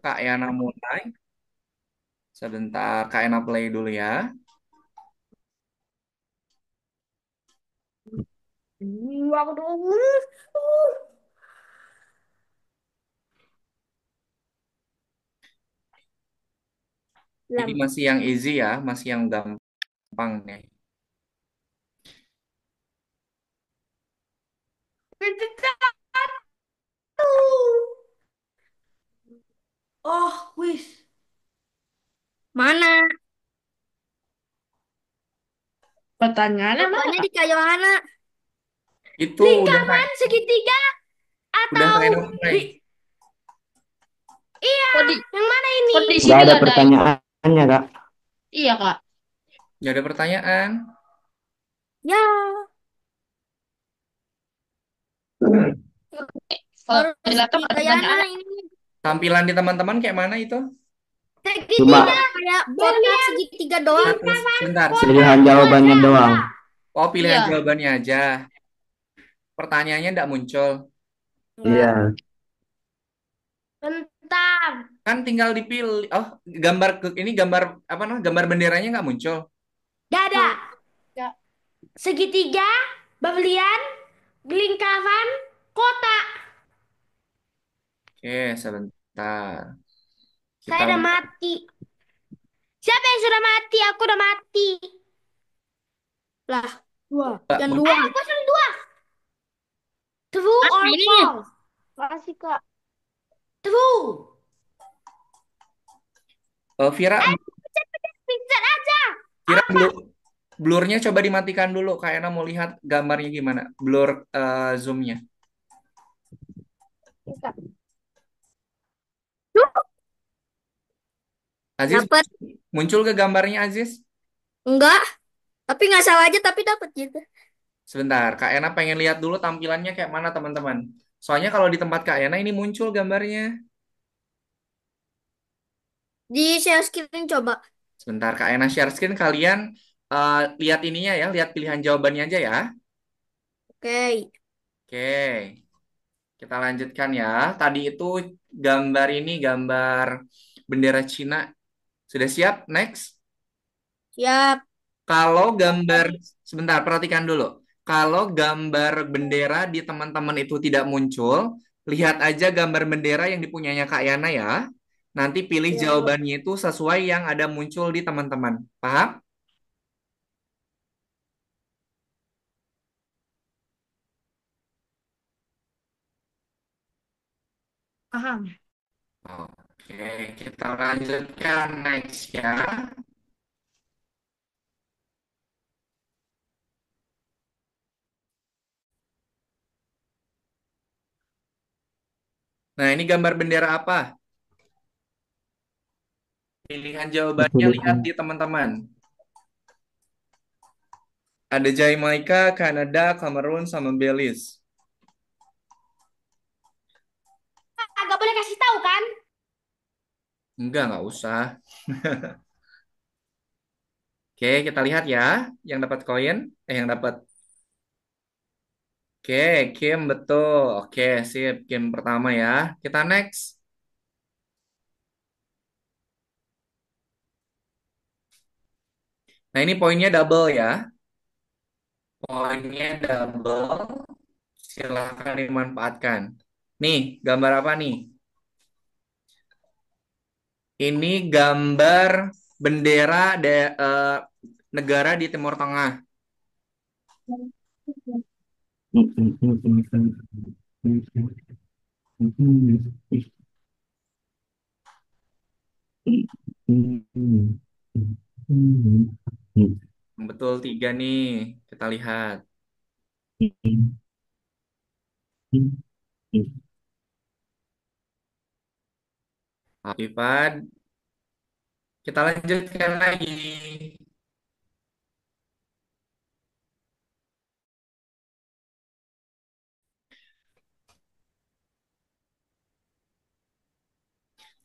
Kak Yana mulai. Sebentar, Kak Yana play dulu ya. Aku dulu. Ini Lam. masih yang easy ya, masih yang gampang nih. Oh, wis. Mana? Pertanyaannya Jawabannya mana? di kayu mana? Itu Lingkaran segitiga udah atau Kak Yana mulai. iya, Kok di, yang mana ini? kok di Nggak sini ada nggak ada itu? pertanyaannya, Kak. Iya, Kak. Gak ada pertanyaan. Ya, Kalau di harus laptop di ada Kayana pertanyaannya. ini. Tampilan di teman-teman kayak mana itu? Segitiga Cuma kayak kotak Berlian, segitiga doang. Satu, sebentar. pilihan jawabannya doang. Oh, pilihan iya. jawabannya aja. Pertanyaannya enggak muncul. Enggak. Iya. Bentar. Kan tinggal dipilih. Oh, gambar ini gambar apa namanya? Gambar benderanya nggak muncul. Dada. Ya. Segitiga, berlian, lingkaran, kotak. Oke, sebentar. Saya Kita udah mati. Siapa yang sudah mati? Aku udah mati. Lah, dua. nggak Yang dua. muncul. Kosong dua. True Ah, or ini nih. false? Kasih, Kak. True. Vira, Pencet-pencet picture aja. Vira Apa? blurnya coba dimatikan dulu. Kak Ena mau lihat gambarnya gimana. Blur zoomnya. Iya, Kak. Aziz, Dapat. muncul ke gambarnya Aziz? Enggak. Tapi nggak salah aja, tapi dapat gitu. Sebentar, Kak Ena pengen lihat dulu tampilannya kayak mana teman-teman. Soalnya kalau di tempat Kak Ena ini muncul gambarnya. Di share screen coba. Sebentar, Kak Ena share screen kalian lihat ininya ya, lihat pilihan jawabannya aja ya. Oke. Oke, kita lanjutkan ya. Tadi itu gambar ini gambar bendera Cina. Sudah siap? Next. Siap. Kalau gambar, Tadi. sebentar, perhatikan dulu. Kalau gambar bendera di teman-teman itu tidak muncul, lihat aja gambar bendera yang dipunyanya Kak Yana ya. Nanti pilih Siap. jawabannya itu sesuai yang ada muncul di teman-teman. Paham? Paham. Oke, kita lanjutkan next ya. Nah, ini gambar bendera apa? Pilihan jawabannya lihat Kesulitan. di teman-teman. Ada Jamaika, Kanada, Kamerun, sama Belize. Agak boleh kasih tahu kan? Nggak usah. Oke, kita lihat ya. Yang dapat koin, yang dapat. Oke, Kim betul. Oke, sip. Kim pertama ya. Kita next. Nah, ini poinnya double ya. Poinnya double. Silahkan dimanfaatkan. Nih, gambar apa nih? Ini gambar bendera negara di Timur Tengah. Betul tiga nih. Kita lihat. Afifad, kita lanjutkan lagi.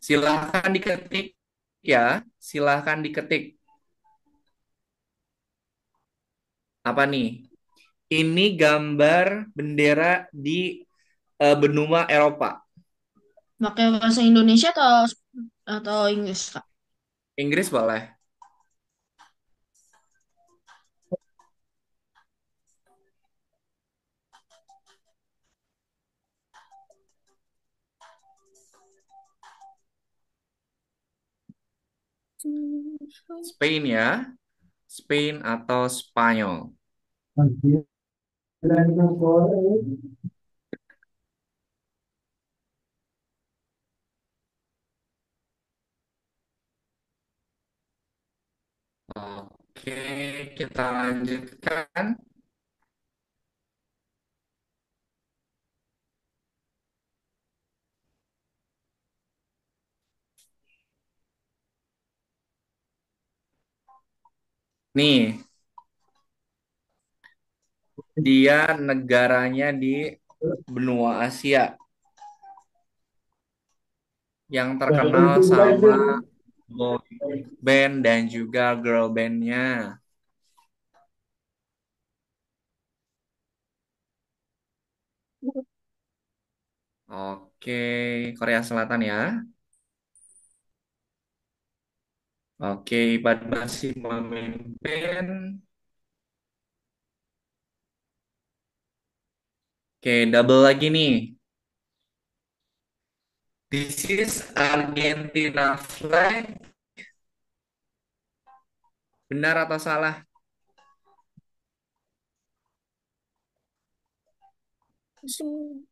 Silahkan diketik ya. Silahkan diketik. Apa nih? Ini gambar bendera di benua Eropa. Pakai bahasa Indonesia atau Inggris, Kak? Inggris boleh. Spain ya. Spain atau Spanyol. Oke, kita lanjutkan. Nih, dia negaranya di benua Asia yang terkenal sama boy band dan juga girl bandnya. Oke, Korea Selatan ya. Oke, Ipan masih memimpin. Oke, double lagi nih. This is Argentina flag. Benar atau salah?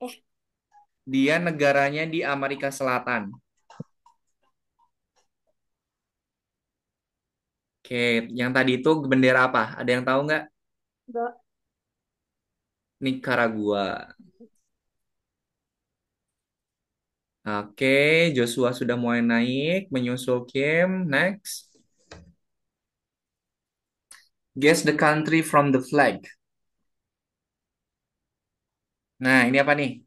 Eh, Dia negaranya di Amerika Selatan. Oke, yang tadi itu bendera apa? Ada yang tahu nggak? enggak. Nicaragua. Oke, Joshua sudah mulai naik, menyusul Kim. Next. Guess the country from the flag. Nah, ini apa nih?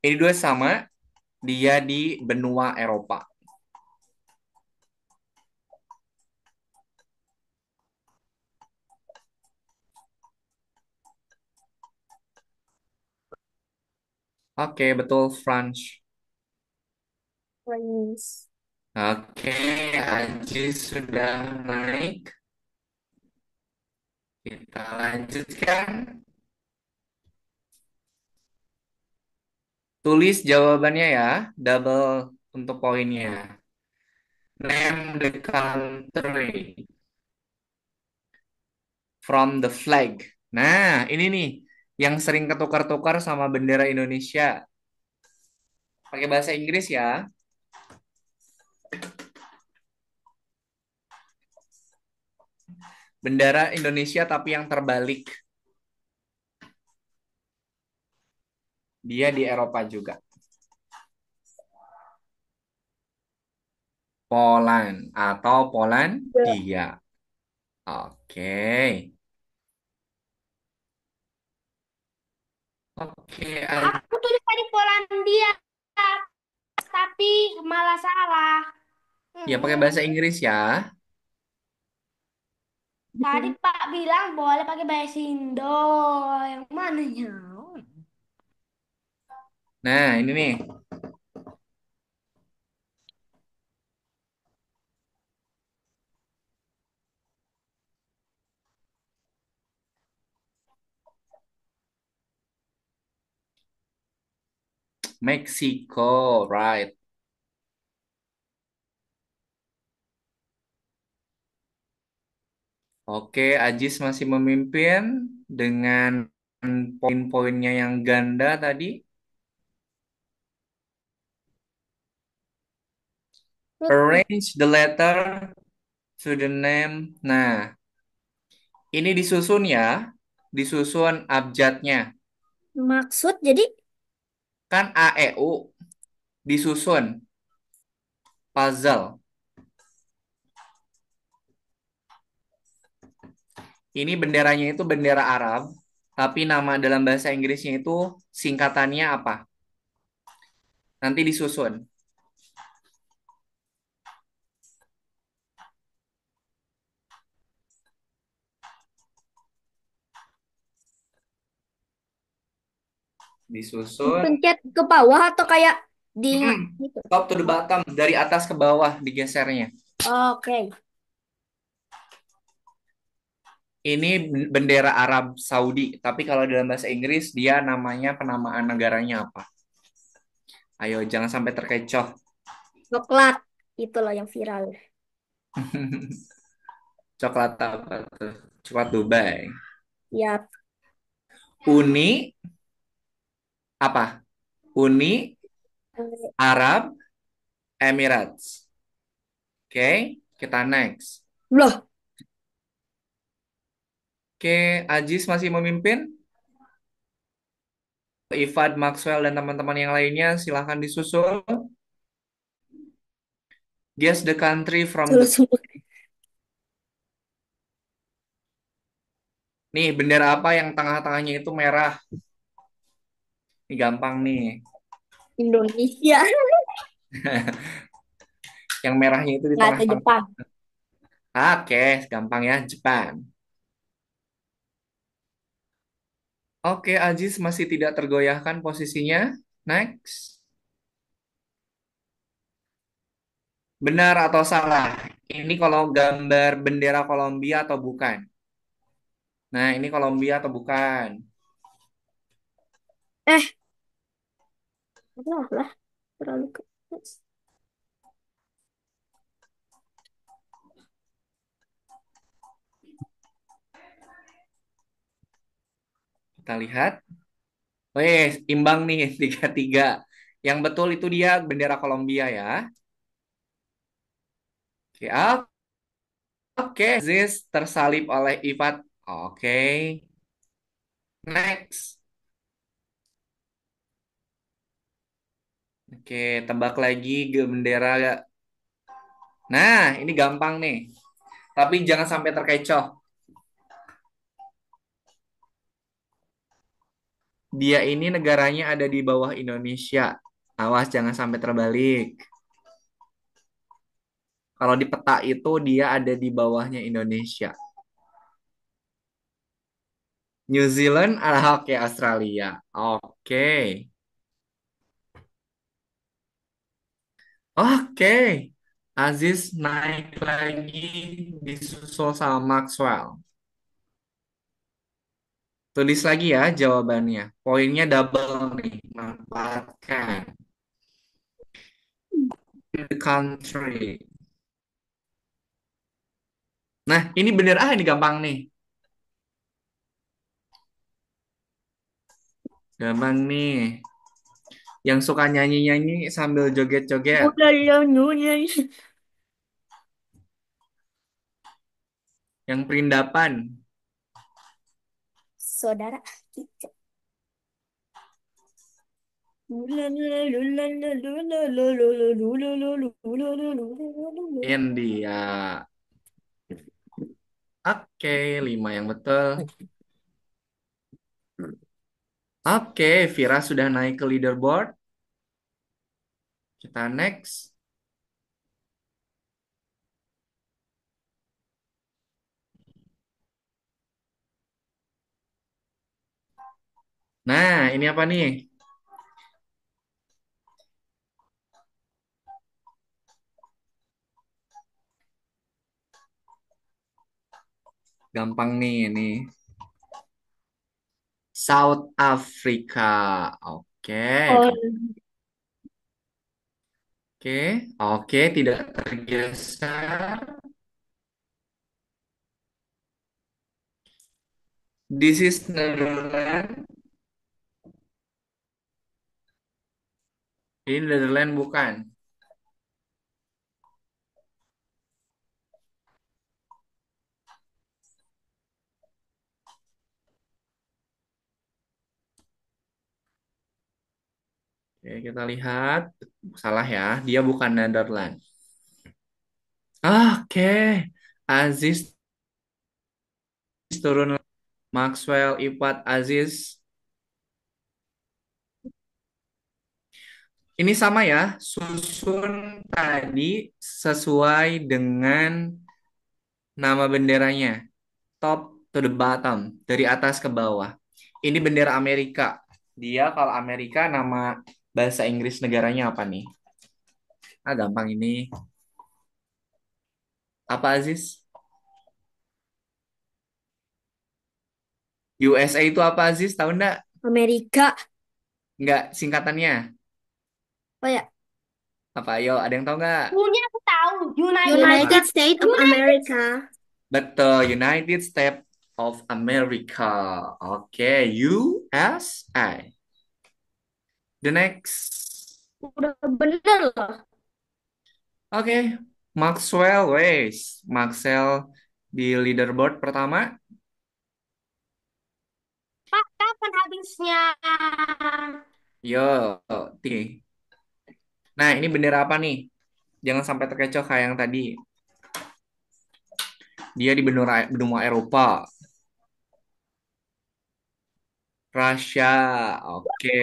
Ini dua sama, dia di benua Eropa. Oke, betul, France. France. Oke, Aji sudah naik. Kita lanjutkan. Tulis jawabannya ya, double untuk poinnya. Name the country from the flag. Nah, ini nih yang sering ketukar-tukar sama bendera Indonesia. Pakai bahasa Inggris ya. Bendera Indonesia tapi yang terbalik. Dia di Eropa juga. Poland atau Polandia. Oke. Oke, Aku tulis tadi Polandia, tapi malah salah. ya pakai bahasa Inggris ya. Tadi Pak bilang boleh pakai bahasa Indo. Yang mana ya? Nah, ini nih. Meksiko, right. Oke, Ajis masih memimpin dengan poin-poinnya yang ganda tadi. Arrange the letter to the name. Nah, ini disusun ya. Disusun abjadnya. Maksud jadi Kan A, E, U disusun puzzle. Ini benderanya itu bendera Arab, tapi nama dalam bahasa Inggrisnya itu singkatannya apa? Nanti disusun. Disusun. Dipencet ke bawah atau kayak di Mm-mm. gitu. Top to the bottom, dari atas ke bawah digesernya. Oke. Ini bendera Arab Saudi, tapi kalau dalam bahasa Inggris dia namanya penamaan negaranya apa? Ayo, jangan sampai terkecoh. Coklat. Itu loh yang viral. Coklat apa tuh? Coklat Dubai. Ya. Uni apa? Uni Arab Emirates. Oke, kita next. Loh, Oke, Ajis masih memimpin. Ifad, Maxwell, dan teman-teman yang lainnya silahkan disusul. Guess the country from salah the... semua. Nih, bendera apa yang tengah-tengahnya itu merah? Ini gampang nih. Indonesia. Yang merahnya itu di Nggak ada tengah-tengah. Jepang. Oke, gampang ya, Jepang. Oke, Ajis masih tidak tergoyahkan posisinya. Next. Benar atau salah? Ini kalau gambar bendera Kolombia atau bukan? Nah, ini Kolombia atau bukan? Eh, apa lah? Terlalu keras. Kita lihat. Wes, imbang nih 3-3. Yang betul itu dia bendera Kolombia ya. Oke, oke. Aziz tersalib oleh Ifat. Oke, next. Oke, tebak lagi ke bendera. Nah, ini gampang nih. Tapi jangan sampai terkecoh. Dia ini negaranya ada di bawah Indonesia. Awas jangan sampai terbalik. Kalau di peta itu dia ada di bawahnya Indonesia. New Zealand, oke Australia. Oke. Oke. Aziz naik lagi disusul sama Maxwell. Tulis lagi ya jawabannya. Poinnya double nih. Manfaatkan. The country. Nah, ini bener ini gampang nih. Gampang nih. Yang suka nyanyi-nyanyi sambil joget-joget. Yang perindapan. Saudara kita. India. Oke, 5 yang betul. Oke, Vira sudah naik ke leaderboard. Kita next. Nah, ini apa nih? Gampang nih ini. South Africa. Oke. Oh, Oke. Oke, tidak tergeser. This is Netherlands. Ini Netherlands bukan. Oke, kita lihat. Salah ya, dia bukan Netherlands. Oke. Aziz turun. Maxwell, Ipat, Aziz. Ini sama ya, susun tadi sesuai dengan nama benderanya. Top to the bottom, dari atas ke bawah. Ini bendera Amerika. Dia kalau Amerika nama bahasa Inggris negaranya apa nih? Ah, gampang ini. Apa Aziz? USA itu apa Aziz? Tahu nggak? Amerika. Nggak, singkatannya. Oh ya. Apa? Ayo, ada yang tahu nggak? Punya aku tahu. Apa? United States of America. Betul, United States of America. Oke, USA. The next. Udah bener loh. Oke, Maxwell Waze. Maxwell di leaderboard pertama. Pak, kapan habisnya? Yo, tinggi. Nah, ini bendera apa nih? Jangan sampai terkecoh kayak yang tadi. Dia di benua Eropa. Russia. Oke.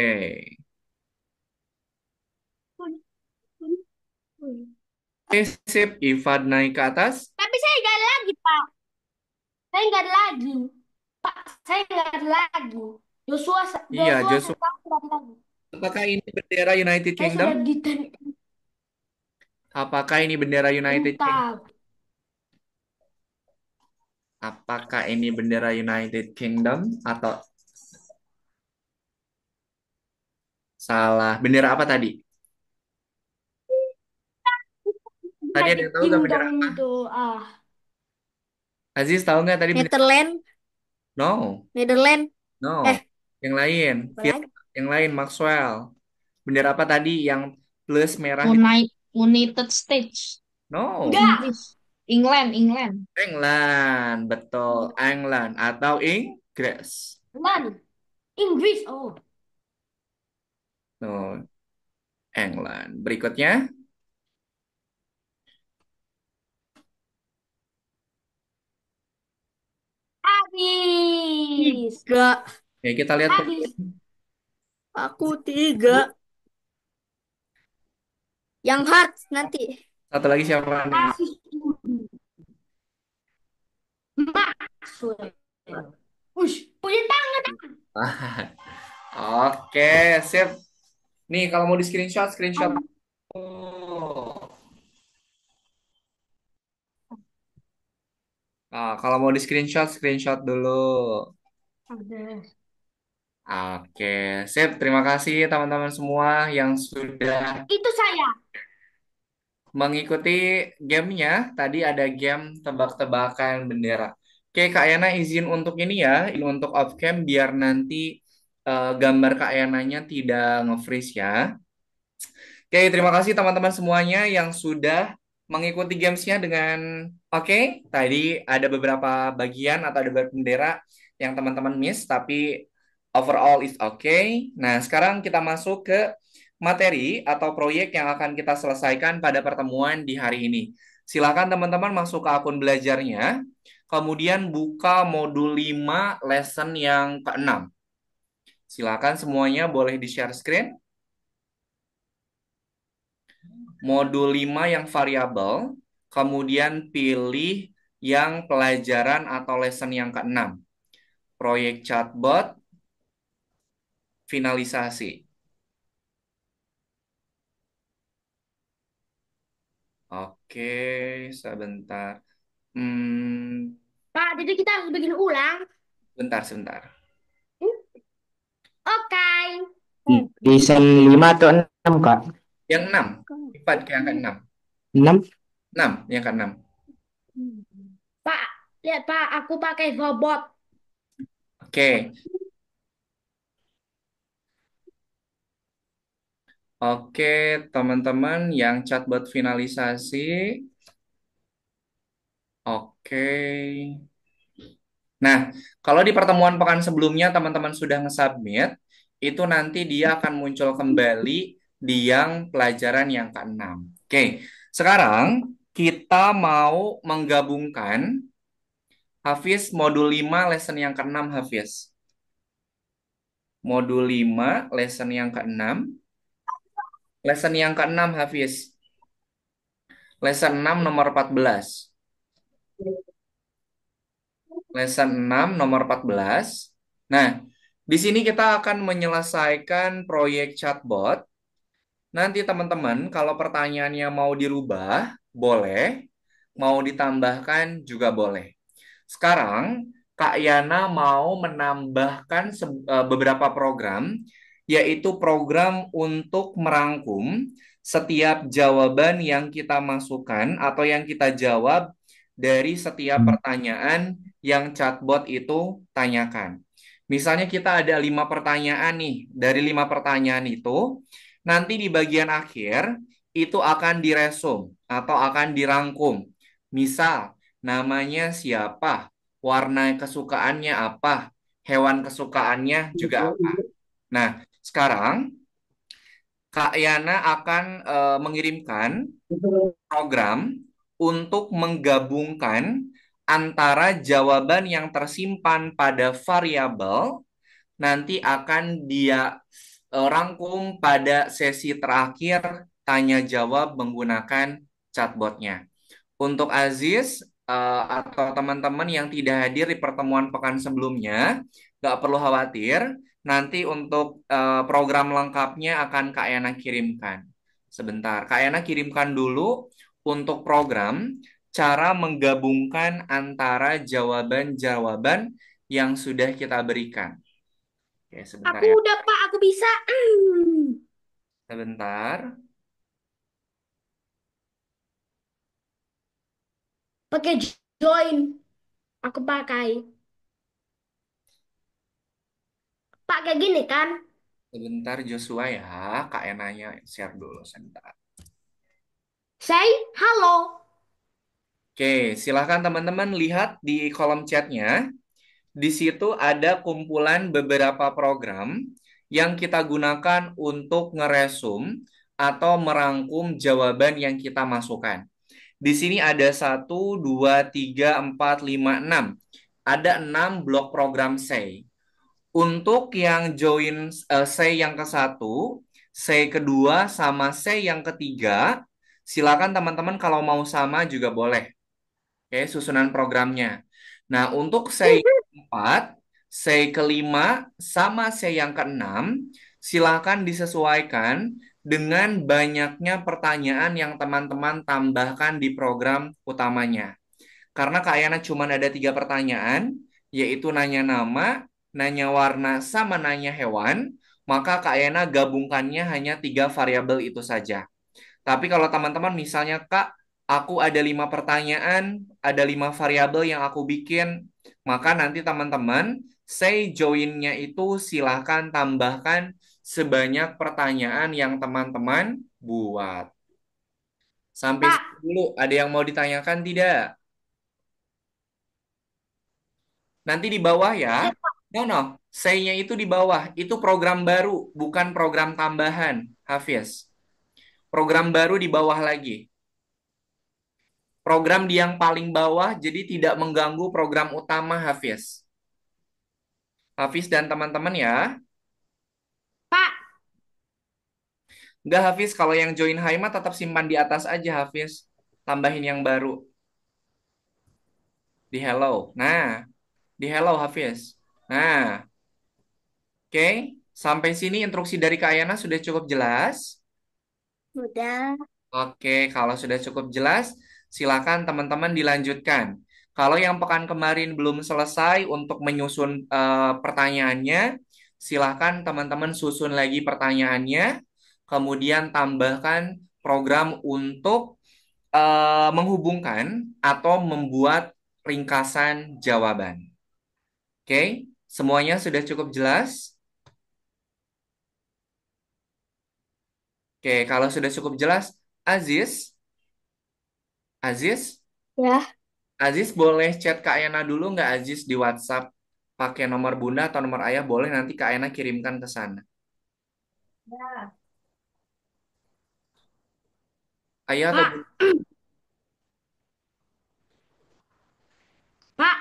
Oke, sip. Ivan naik ke atas. Tapi saya nggak ada lagi, Pak. Saya nggak ada lagi. Pak, saya nggak ada lagi. Joshua, Iya, Joshua Joshua. sekarang sudah ada lagi. Apakah ini bendera United Saya Kingdom? sudah di Apakah ini bendera United Kingdom? entah. Apakah ini bendera United Kingdom atau salah? Bendera apa tadi? Tadi ada United yang tahu nggak Kingdom bendera apa? itu Aziz tahu nggak tadi bendera? Netherlands, No, Netherlands. no. Eh, Yang lain, apa lagi? Yang lain Maxwell. Bendera apa tadi yang plus merah di United States, No, Enggak, Inggris, England, England. England, betul, England atau Inggris. England, Inggris. Oh, No, England. Berikutnya, habis. Tiga. ya kita lihat Habis. Aku tiga. Yang hard nanti. satu lagi siapa nih? Habis. Maxwell. Ush, punya tangan. Oke, sip. Nih, kalau mau di screenshot, screenshot. Oh. Nah, kalau mau di screenshot, screenshot dulu. Ada. Oke, sip. Terima kasih teman-teman semua yang sudah Itu saya. mengikuti gamenya. Tadi ada game tebak-tebakan bendera. Oke, Kak Yana izin untuk ini ya, untuk off cam biar nanti gambar Kak Yananya tidak nge-freeze ya. Oke, terima kasih teman-teman semuanya yang sudah mengikuti gamesnya dengan oke. Tadi ada beberapa bagian atau ada beberapa bendera yang teman-teman miss, tapi overall is okay. Nah, sekarang kita masuk ke materi atau proyek yang akan kita selesaikan pada pertemuan di hari ini. Silakan teman-teman masuk ke akun belajarnya, kemudian buka modul 5 lesson yang ke-6. Silakan semuanya boleh di-share screen. Modul 5 yang variabel, kemudian pilih yang pelajaran atau lesson yang ke-6. Proyek chatbot, finalisasi. Oke, sebentar. Pak, jadi kita harus bikin ulang. Sebentar. Oke. Desain 5 atau 6, Kak? Yang 6, cepat ke yang ke-6. 6? 6, yang ke-6. Pak, lihat Pak, aku pakai robot. Oke. Oke, teman-teman yang chatbot finalisasi. Oke. Nah, kalau di pertemuan pekan sebelumnya teman-teman sudah nge-submit, itu nanti dia akan muncul kembali di yang pelajaran yang ke-6. Oke, sekarang kita mau menggabungkan Hafiz modul 5 lesson yang ke-6 Hafiz. Modul 5 lesson yang ke-6. Lesson yang ke-6 Hafiz. Lesson 6 nomor 14. Lesson 6 nomor 14. Nah, Di sini kita akan menyelesaikan proyek chatbot. Nanti teman-teman, kalau pertanyaannya mau dirubah, boleh. Mau ditambahkan juga boleh. Sekarang, Kak Yana mau menambahkan beberapa program, yaitu program untuk merangkum setiap jawaban yang kita masukkan atau yang kita jawab dari setiap pertanyaan yang chatbot itu tanyakan. Misalnya kita ada 5 pertanyaan nih, dari 5 pertanyaan itu, nanti di bagian akhir itu akan diresum atau akan dirangkum. Misal, namanya siapa, warna kesukaannya apa, hewan kesukaannya juga apa. Nah, sekarang Kak Yana akan mengirimkan program untuk menggabungkan antara jawaban yang tersimpan pada variabel nanti akan dia rangkum pada sesi terakhir tanya jawab menggunakan chatbotnya. Untuk Aziz atau teman-teman yang tidak hadir di pertemuan pekan sebelumnya, nggak perlu khawatir. Nanti untuk program lengkapnya akan Kak Yana kirimkan. Sebentar, Kak Yana kirimkan dulu untuk program cara menggabungkan antara jawaban-jawaban yang sudah kita berikan. Oke, sebentar Aku ya. udah, Pak. Aku bisa. Sebentar. Pakai join. Aku pakai. Pak, kayak gini kan? Sebentar Joshua ya. Kak Enanya share dulu sebentar. Say halo. Oke, silahkan teman-teman lihat di kolom chatnya. Di situ ada kumpulan beberapa program yang kita gunakan untuk ngeresum atau merangkum jawaban yang kita masukkan. Di sini ada 1, 2, 3, 4, 5, 6. Ada 6 blok program say. Untuk yang join say yang ke-1, say kedua, sama say yang ketiga, silakan teman-teman kalau mau sama juga boleh. Oke, susunan programnya. Nah, untuk say keempat, say kelima, sama say yang keenam, silakan disesuaikan dengan banyaknya pertanyaan yang teman-teman tambahkan di program utamanya. Karena Kak Yana cuma ada 3 pertanyaan, yaitu nanya nama, nanya warna, sama nanya hewan, maka Kak Yana gabungkannya hanya 3 variabel itu saja. Tapi kalau teman-teman misalnya, Kak, aku ada 5 pertanyaan, ada 5 variabel yang aku bikin, maka nanti teman-teman, say join-nya itu silahkan tambahkan sebanyak pertanyaan yang teman-teman buat. Sampai Pak, sini dulu, ada yang mau ditanyakan tidak? Nanti di bawah ya. saya, Pak. No, no. Say-nya itu di bawah. Itu program baru, bukan program tambahan, Hafiz. Program baru di bawah lagi. Program di yang paling bawah, jadi tidak mengganggu program utama Hafiz. Hafiz dan teman-teman ya. Pak, Enggak Hafiz, kalau yang join Haima tetap simpan di atas aja Hafiz. Tambahin yang baru. Di hello. Nah, di hello Hafiz. Nah, oke. Sampai sini instruksi dari Kak Ayana sudah cukup jelas. udah. Oke, kalau sudah cukup jelas, silakan teman-teman dilanjutkan. Kalau yang pekan kemarin belum selesai untuk menyusun pertanyaannya, silakan teman-teman susun lagi pertanyaannya, kemudian tambahkan program untuk menghubungkan atau membuat ringkasan jawaban. Oke, semuanya sudah cukup jelas? Oke, kalau sudah cukup jelas, Aziz, Aziz. Ya. Aziz boleh chat Kak Yana dulu nggak Aziz di WhatsApp pakai nomor bunda atau nomor ayah boleh nanti Kak Yana kirimkan ke sana. Ya. Ayah atau Pak, Pak,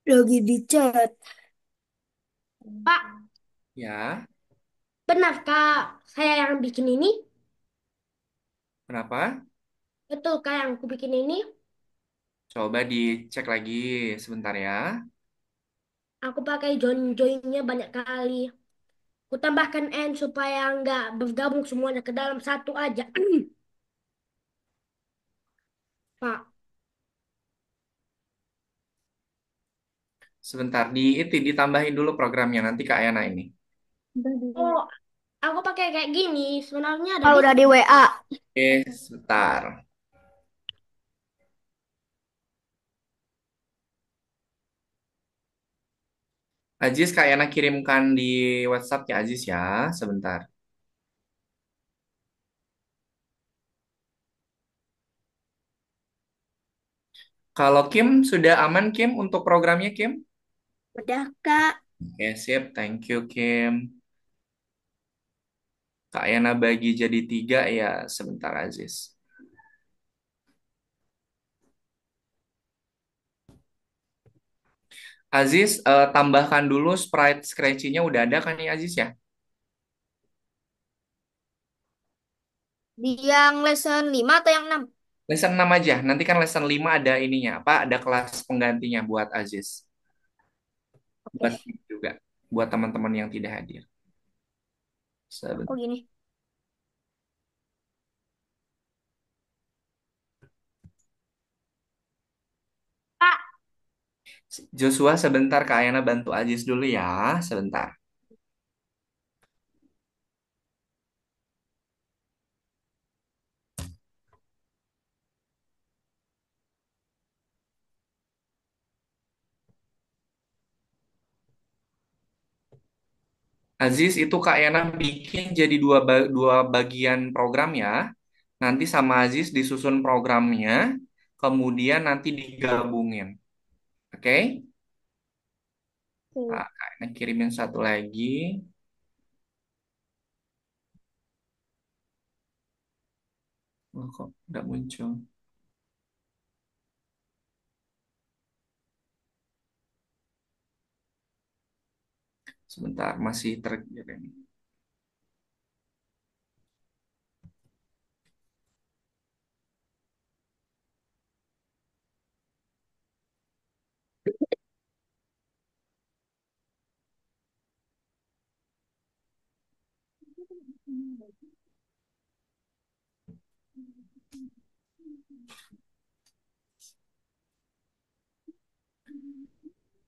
lagi di chat. Pak, ya benarkah saya yang bikin ini? kenapa? Betulkah yang aku bikin ini? Coba dicek lagi sebentar ya. Aku pakai join-joinnya banyak kali. Ku tambahkan N supaya nggak bergabung semuanya ke dalam satu aja. Pak. Sebentar itu ditambahin dulu programnya nanti Kak Yana ini. Oh, aku pakai kayak gini. Sebenarnya ada Oh, bisa. udah di WA. Oke, sebentar. Aziz Kak Yana kirimkan di WhatsApp ya Aziz ya, sebentar. Kalau Kim sudah aman Kim untuk programnya Kim? Udah, Kak. Oke, sip. Thank you Kim. Kak Yana bagi jadi 3 ya, sebentar Aziz. Aziz, tambahkan dulu sprite scratchy-nya udah ada kan ya Aziz ya? Di yang lesson 5 atau yang 6? Lesson 6 aja. Nanti kan lesson 5 ada ininya, apa? Ada kelas penggantinya buat Aziz. Buat Oke. Kim juga. Buat teman-teman yang tidak hadir. Kok Sebentar. gini? Pak, Joshua sebentar Kak Ayana bantu Aziz dulu ya. Sebentar. Aziz itu Kak Ayana bikin jadi dua bagian program ya. Nanti sama Aziz disusun programnya. Kemudian nanti digabungin. Oke? Oke. Kak Ayana kirimin satu lagi. Oh, kok nggak muncul? Sebentar, masih terkirim.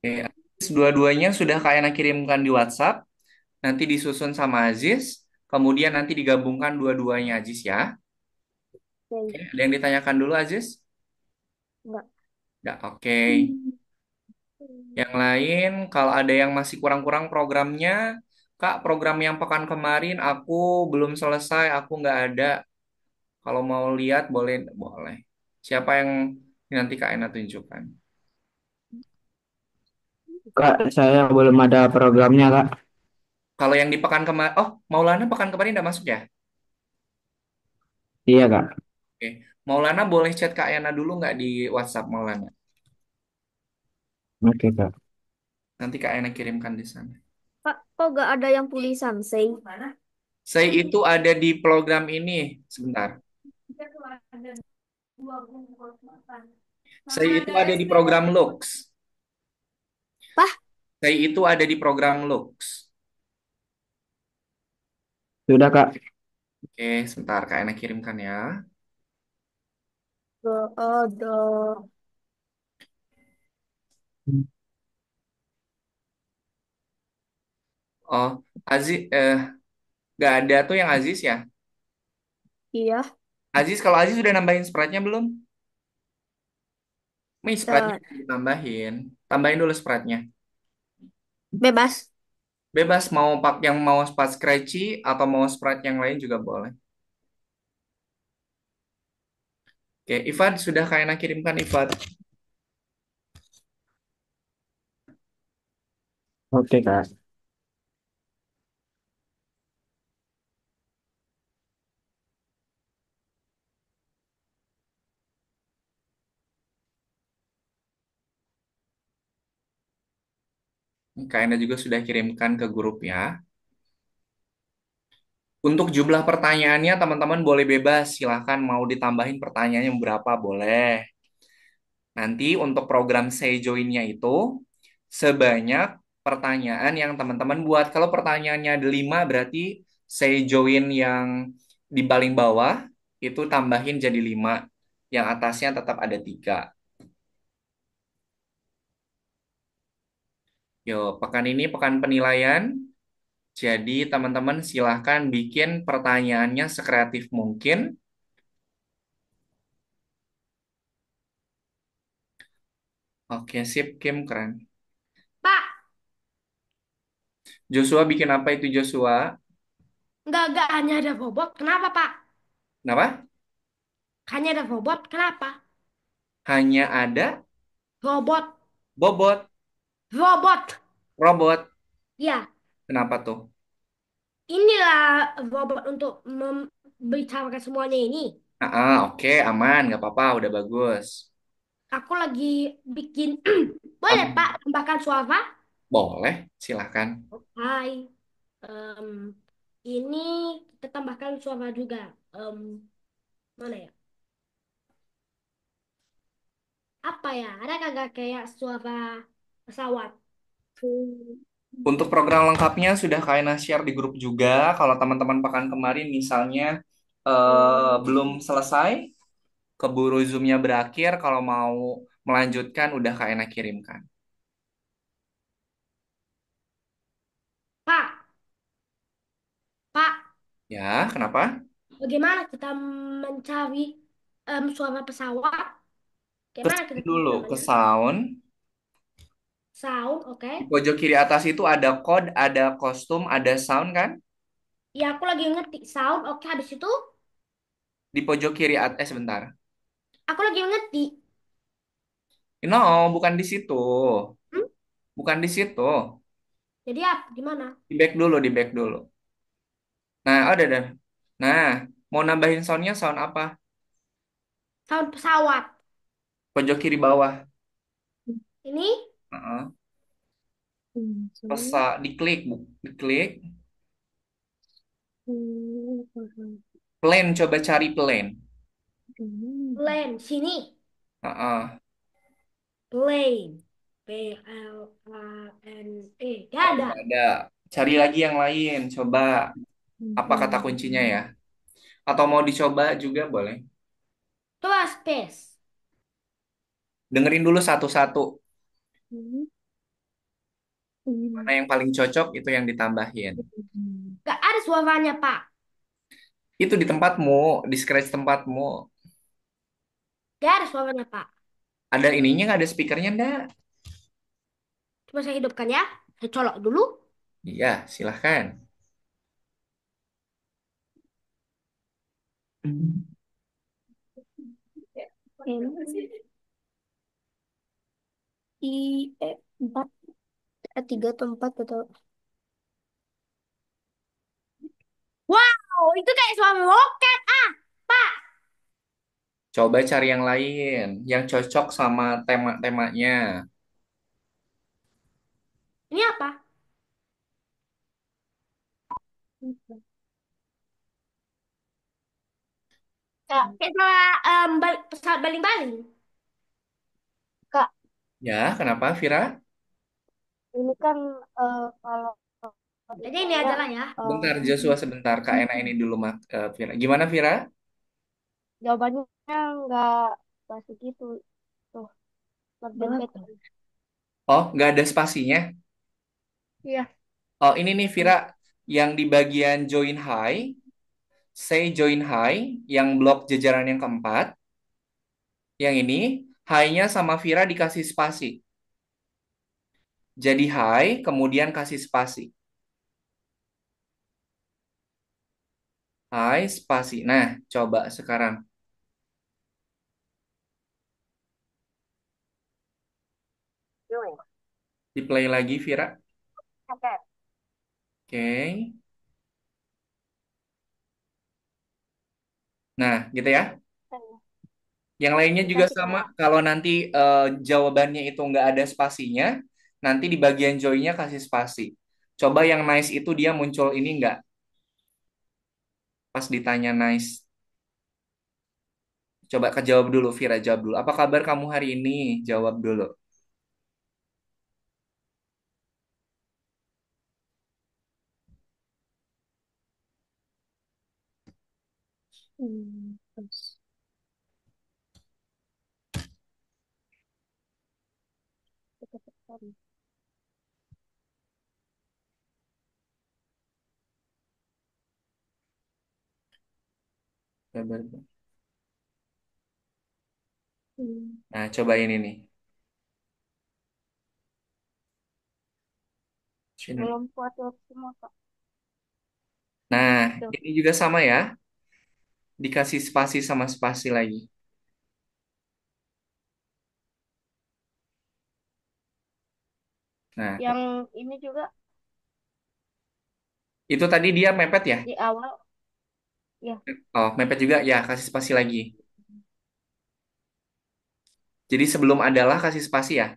Oke, Aziz, dua-duanya sudah Kak Yana kirimkan di WhatsApp. Nanti disusun sama Aziz. Kemudian nanti digabungkan dua-duanya Aziz ya. Oke, Oke. ada yang ditanyakan dulu Aziz? Enggak. Nggak, oke. Yang lain, kalau ada yang masih kurang-kurang programnya, Kak, program yang pekan kemarin aku belum selesai, aku nggak ada. Kalau mau lihat boleh, boleh. Siapa yang nanti Kak Ena tunjukkan? Kak, saya belum ada programnya, Kak. Kalau yang di pekan kemarin, oh, Maulana pekan kemarin udah masuk ya? Iya, Kak. Oke, Maulana boleh chat Kak Ena dulu nggak di WhatsApp Maulana? Oke, Kak. Nanti Kak Ena kirimkan di sana. Pak, kok gak ada yang tulisan, say? Saya itu ada di program ini, sebentar. Saya itu ada di program Lux. Pak, Saya itu ada di program Lux. Sudah, Kak. Oke, sebentar Kak Ena kirimkan ya. gak ada. Oh, Aziz, nggak ada tuh yang Aziz ya? Iya, Aziz, kalau Aziz sudah nambahin sprite-nya belum? Nih, sprite-nya dan ditambahin. Tambahin dulu sprite-nya. bebas. Bebas mau pak yang mau sprite scratchy atau mau sprite yang lain juga boleh. Oke, Ivan sudah kayaknya kirimkan Ivan. Oke, Kak. Kayaknya juga sudah kirimkan ke grup ya. Untuk jumlah pertanyaannya teman-teman boleh bebas. Silahkan mau ditambahin pertanyaannya berapa boleh. Nanti untuk program Say Join-nya itu sebanyak pertanyaan yang teman-teman buat. Kalau pertanyaannya ada 5 berarti Say Join yang di paling bawah itu tambahin jadi 5. Yang atasnya tetap ada 3. Yo, pekan ini pekan penilaian. Jadi teman-teman silahkan bikin pertanyaannya sekreatif mungkin. Oke, sip, Kim, keren. Pak, Joshua bikin apa itu Joshua? nggak hanya ada robot. Kenapa, Pak? Kenapa? Hanya ada robot. Kenapa? Hanya ada Robot. bobot, Robot. robot. Ya, Kenapa tuh? inilah robot untuk membicarakan semuanya ini. Oke, aman, nggak apa-apa, udah bagus. Aku lagi bikin. Boleh, Pak, Oke, tambahkan suara? boleh, silahkan. Hai. Em, ini kita tambahkan suara juga. Mana ya? Apa ya? Ada kagak kayak suara pesawat? Untuk program lengkapnya sudah Kaina share di grup juga. Kalau teman-teman pekan kemarin misalnya belum selesai, keburu Zoom-nya berakhir, kalau mau melanjutkan udah Kaina kirimkan. Pak, Pak, Ya, kenapa? bagaimana kita mencari suara pesawat? Ke Gimana kita sound cari dulu, ke namanya? sound. Sound, Di oke. pojok kiri atas itu ada code, ada kostum, ada sound kan? Ya, aku lagi ngetik sound, oke. Habis itu, Di pojok kiri atas, sebentar. aku lagi ngetik. No, bukan di situ. Hmm? Bukan di situ. Jadi apa? Gimana? Di back dulu, di back dulu. Nah, ada dan. Nah, mau nambahin soundnya sound apa? Sound pesawat. Pojok kiri bawah. Ini Heeh. Pesa, diklik, bu, diklik. Plane, coba cari plane. plane. Sini. Heeh. Plane. Plane. Gak Oh, ada. nggak ada. Cari lagi yang lain. Coba apa kata kuncinya ya? Atau mau dicoba juga boleh. Coba space. Dengerin dulu satu-satu. Mana yang paling cocok itu yang ditambahin. Gak ada suaranya, Pak. Itu di tempatmu, di scratch tempatmu. Gak ada suaranya, Pak. Ada ininya nggak ada speakernya nggak? Coba saya hidupkan ya. Saya colok dulu. Iya, silahkan. Empat, tiga atau empat atau. Wow, itu kayak suara roket. Ah, Pak. Coba cari yang lain, yang cocok sama tema-temanya. Ini apa? Kak, kayak suara pesawat baling-baling. Kak, Ya, kenapa, Vira? ini kan kalau jadi ini ditanya adalah ya. Bentar, Joshua sebentar. Kak Ena ini dulu, Vira. Gimana, Vira? jawabannya nggak nggak segitu tuh berdempet. Oh, nggak ada spasinya. Iya. Oh, ini nih, Vira. Yang di bagian join high, say join high, yang blok jajaran yang keempat. Yang ini, high-nya sama Vira dikasih spasi. Jadi high, kemudian kasih spasi. High, spasi. Nah, coba sekarang. Di play lagi, Vira. Oke. Oke. Nah, gitu ya. Yang lainnya juga Dikasih sama. kayak Kalau nanti jawabannya itu nggak ada spasinya, nanti di bagian join-nya kasih spasi. Coba yang nice itu dia muncul ini nggak? Pas ditanya nice. Coba kejawab dulu, Vira, jawab dulu. Apa kabar kamu hari ini? Jawab dulu. Terus kecepatan. Kabar. Hmm, Nah, coba ini nih. Sini. Belum kuat jawab semua Kak. Nah, Tuh. ini juga sama ya. Dikasih spasi sama spasi lagi. Nah, Yang ini juga itu tadi dia mepet ya? di awal ya. Oh, mepet juga ya, kasih spasi lagi. Jadi sebelum adalah kasih spasi ya.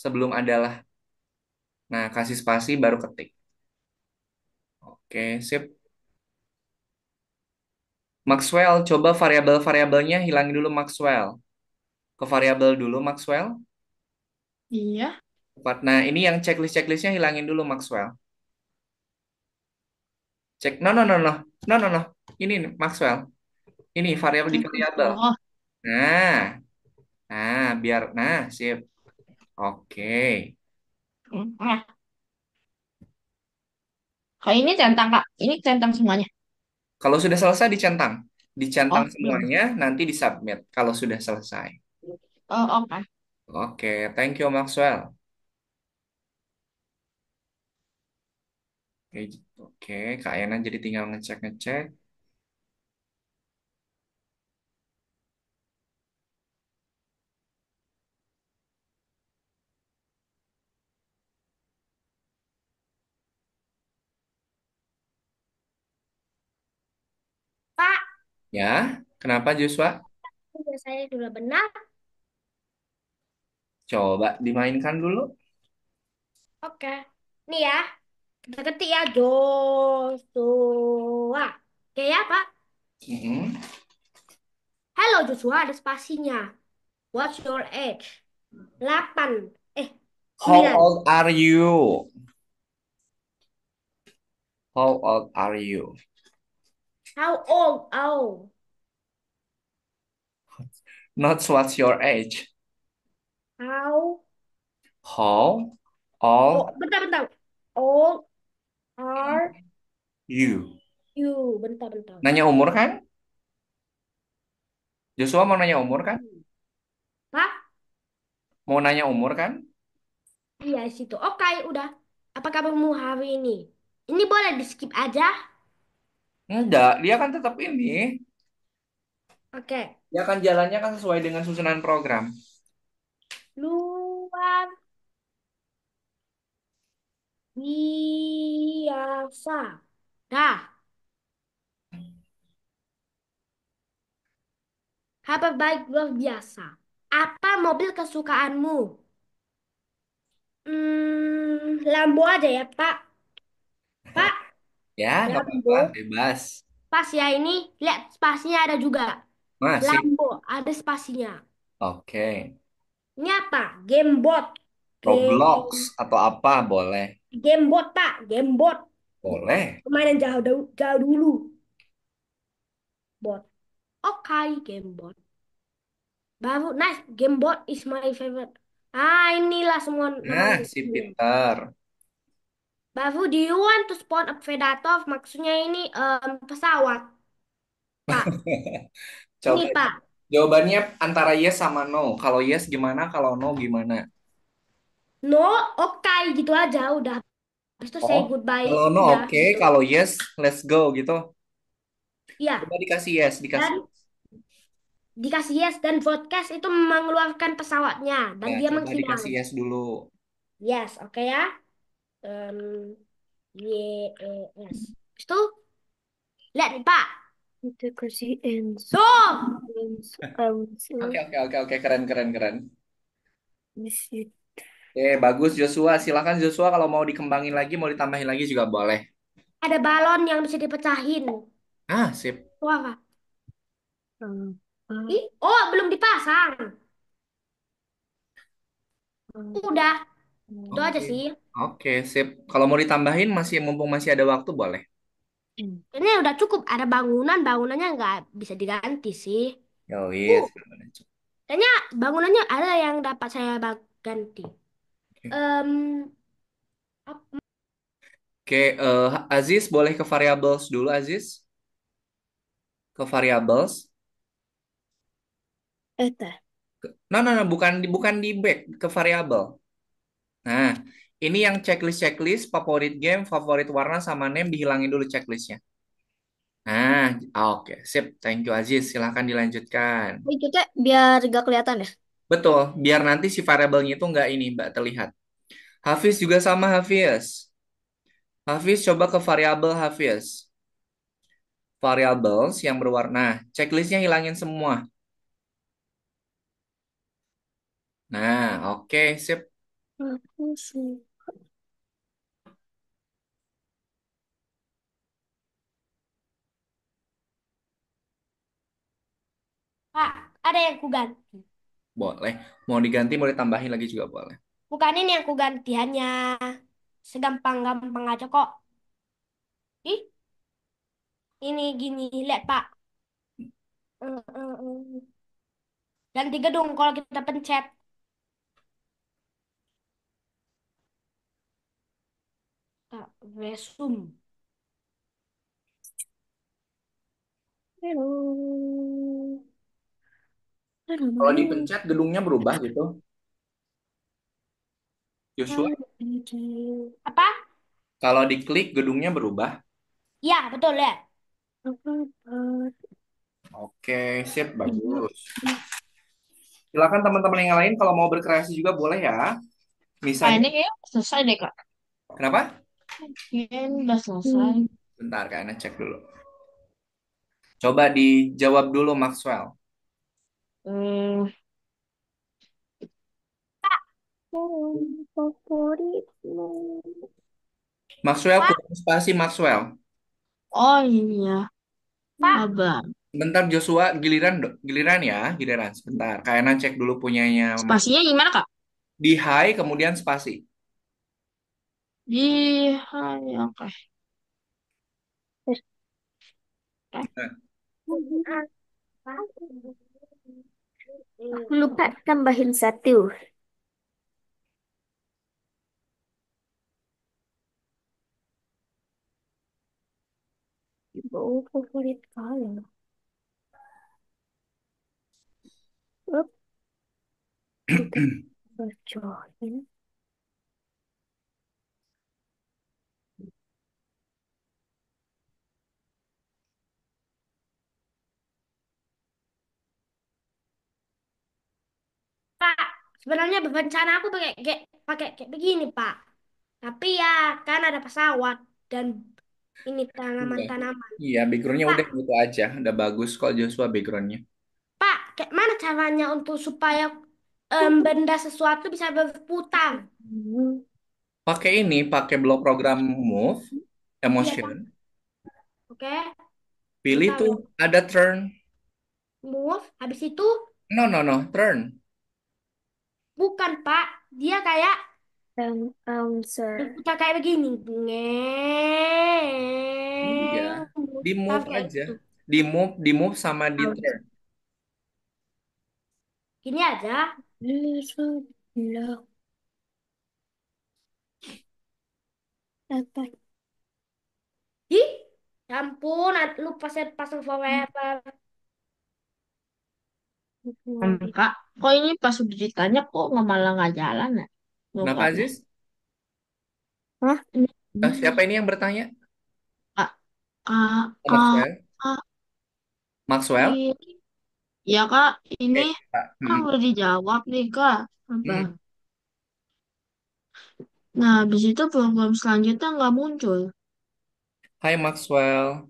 Sebelum adalah. Nah, kasih spasi baru ketik. Oke, sip. Maxwell, coba variabel-variabelnya hilangin dulu Maxwell. Ke variabel dulu Maxwell. Iya. Tepat. Nah, ini yang checklist-checklistnya hilangin dulu Maxwell. Cek. No, no, no, no. No, no, no. Ini nih, Maxwell. Ini variabel di variabel. Oh, Nah, biar. Nah, sip. Oke. nah. Kalau ini centang, Kak. Ini centang semuanya. Kalau sudah selesai dicentang. Dicentang Oh, belum. semuanya, nanti disubmit. Kalau sudah selesai. Oh, oke. Oke, thank you Maxwell. Oke, oke, Kak Ena jadi tinggal ngecek-ngecek. Pak, Ya, kenapa Joshua? udah saya sudah benar. Coba dimainkan dulu. Oke. Nih ya, kita ketik ya Joshua. Oke ya, Pak. Mm-mm. Hello Joshua, ada spasinya. What's your age? 8. How 9. old are you? How old are you? How old? Oh. Not what's your age. How? How Oh, old bentar. Old are you? you? Bentar. Nanya umur kan? Joshua mau nanya umur kan? Hmm. Pak? Mau nanya umur kan? Iya, situ. Oke, udah. Apa kabarmu hari ini? Ini boleh di skip aja? Enggak, dia kan tetap ini. Oke. Dia kan jalannya kan sesuai dengan susunan program. Luar biasa. Dah. Kabar baik luar biasa. Apa mobil kesukaanmu? Lambo aja ya, Pak. Pak, Ya, nggak apa-apa, Lambo. bebas. Pas ya ini, lihat spasinya ada juga. Masih. Lambo, ada spasinya. Oke. Ini apa? Gamebot. Roblox Game, atau apa boleh? Gamebot, Pak. Gamebot. Boleh. Permainan jauh dulu. Bot. Oke, Gamebot. Baru, nice. Gamebot is my favorite. Ah, inilah semua Nah, namanya. si Peter. Baru, do you want to spawn a predator? Maksudnya ini pesawat, Pak. Ini, Coba Pak. jawabannya antara yes sama no. Kalau yes gimana? Kalau no gimana? No, oke, gitu aja. Udah. Habis itu say Oh, goodbye. kalau no Udah, oke. gitu. Kalau yes, let's go gitu. Ya, Coba dikasih yes, dikasih. dan dikasih yes dan broadcast itu mengeluarkan pesawatnya dan Nah, dia coba menghilang. dikasih yes dulu. Yes, oke ya. Em, yes. Habis itu, lihat nih, Pak. Integrasi and Tuh. Oke, council oke, oke, oke. Keren, keren, keren. visit. Bagus Joshua. Silakan Joshua kalau mau dikembangin lagi, mau ditambahin lagi juga boleh. Ada balon yang bisa dipecahin. Ah, sip. Wah, Ih, oh belum dipasang. Udah, itu aja Oke. sih. Oke, sip. Kalau mau ditambahin masih mumpung masih ada waktu boleh. Kayaknya udah cukup. Ada bangunan, bangunannya nggak bisa diganti sih. Oh Uh, iya. kayaknya bangunannya ada yang dapat saya ganti. Oke. Em, Oke, Aziz boleh ke variables dulu, Aziz. Ke variables. Eta. No, no, no, bukan di back ke variabel. Nah, ini yang checklist favorit game, favorit warna sama name dihilangin dulu checklistnya. Nah, oke, sip. Thank you Aziz. Silahkan dilanjutkan. Itu teh biar gak kelihatan ya. Betul, biar nanti si variabelnya itu nggak ini, Mbak, terlihat. Hafiz juga sama Hafiz. Hafiz coba ke variabel Hafiz. Variables yang berwarna. Checklistnya hilangin semua. Nah, oke, sip. Aku sih. Pak, ada yang ku ganti. Boleh. Mau diganti, mau ditambahin lagi juga boleh. Bukan ini yang ku ganti, hanya segampang-gampang aja kok. Ih, ini gini, lihat Pak. Ganti gedung kalau kita pencet. Resume. Hello. Aduh, Kalau mana? dipencet, gedungnya berubah gitu. Joshua, Apa? kalau diklik, gedungnya berubah. Ya, betul ya. Oke, sip, bagus. Silakan teman-teman yang lain kalau mau berkreasi juga boleh ya. Ini Misalnya, kayaknya selesai deh, Kak. kenapa? Kayaknya udah selesai. Bentar, kayaknya cek dulu. Coba dijawab dulu, Maxwell. Hmm, Favoritmu. Maxwell, Pak, kurang spasi, Maxwell. oh iya, Pak. sabar. Bentar, Joshua, giliran, giliran ya, giliran. Sebentar, kayaknya cek dulu punyanya Spasinya Maxwell. gimana, Kak? Di high, kemudian spasi. Di, hai, oke. Oke. Nah, Aku lupa tambahin satu. Oh, favorit kalian. Up, kita bacoin. Pak, sebenarnya berencana aku pakai kayak begini, Pak. Tapi ya, kan ada pesawat dan ini iya, tanaman-tanaman. iya, backgroundnya Pak, udah gitu aja. Udah bagus kok Joshua backgroundnya. Pak, kayak mana caranya untuk supaya benda sesuatu bisa berputar? Pakai ini, pakai blok program Move, Iya, Emotion. kan? Oke, Pilih bentar tuh, ya. ada turn. Move, habis itu No, no, no, turn. bukan, Pak. Dia kayak Dan answer. berputar kayak begini. Iya, di Mutar move kayak aja. gitu. Di move sama di turn. Gini aja. Sebelah apa? Ih, ya ampun, lupa saya pasang forever. Kak, kok ini pas udah ditanya kok nggak malah nggak jalan ya? Kenapa, Bokapnya. Aziz? Hah? Siapa Ini, ini yang bertanya? Kak, Kak, Oh, Kak, Maxwell? Kak, Maxwell? ini. Ya, Kak, ini Oke, Kak. kan udah dijawab nih, Kak. Apa? Hmm. Nah, habis itu program selanjutnya nggak muncul. Hai, Maxwell.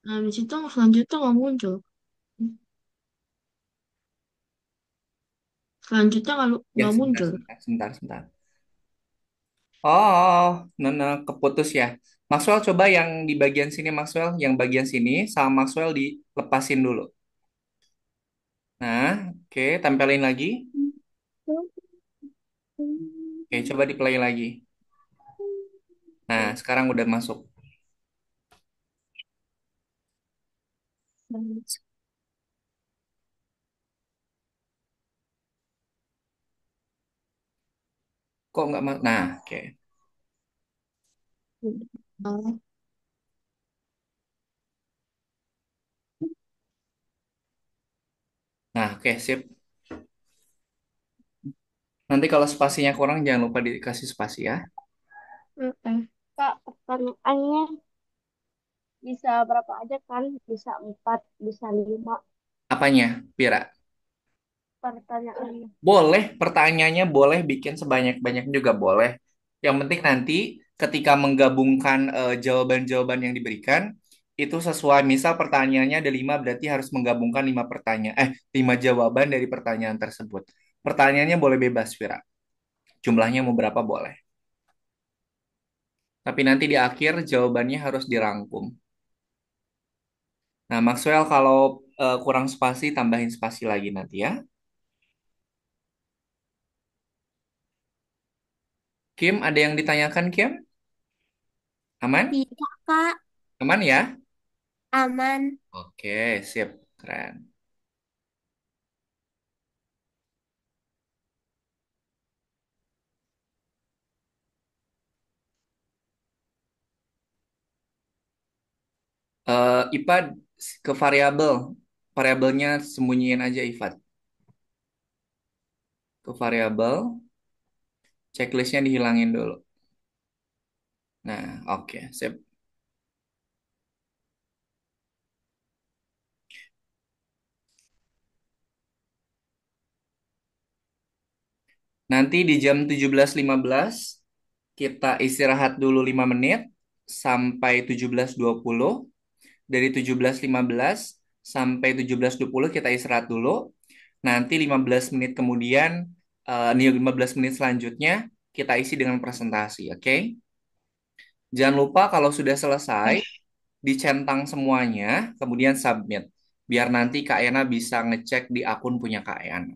Nah, habis itu selanjutnya nggak muncul. Selanjutnya Ya, nggak sebentar, muncul. sebentar, sebentar, sebentar. Oh, Nana keputus ya. Maxwell coba yang di bagian sini, Maxwell. Yang bagian sini sama Maxwell dilepasin dulu. Nah, oke, tempelin lagi. Oke, coba di play lagi. Nah, sekarang udah masuk. Kok nggak masuk? Nah, oke. Oh, Nah, oke, sip. Nanti kalau spasinya kurang, jangan lupa dikasih spasi ya. Kak, pertanyaannya bisa berapa aja kan? Bisa 4, bisa 5 Apanya, Pira? pertanyaannya. Boleh, pertanyaannya boleh bikin sebanyak-banyak juga boleh. Yang penting nanti ketika menggabungkan jawaban-jawaban yang diberikan, itu sesuai. Misal pertanyaannya ada 5, berarti harus menggabungkan 5 jawaban dari pertanyaan tersebut. Pertanyaannya boleh bebas, Vira. Jumlahnya mau berapa boleh. Tapi nanti di akhir jawabannya harus dirangkum. Nah, Maxwell kalau kurang spasi, tambahin spasi lagi nanti ya. Kim, ada yang ditanyakan, Kim? Aman? Tidak, Kak. Aman ya? Aman. Oke, sip. Keren. IPA ke variabel. Variabelnya sembunyiin aja, Ifat. Ke variabel, checklistnya dihilangin dulu. Nah, oke, sip. Nanti di jam 17.15 kita istirahat dulu 5 menit sampai 17.20. Dari 17.15 sampai 17.20 kita istirahat dulu. Nanti 15 menit kemudian, nih 15 menit selanjutnya kita isi dengan presentasi, oke? Jangan lupa kalau sudah selesai, dicentang semuanya, kemudian submit. Biar nanti Kak Ena bisa ngecek di akun punya Kak Ena.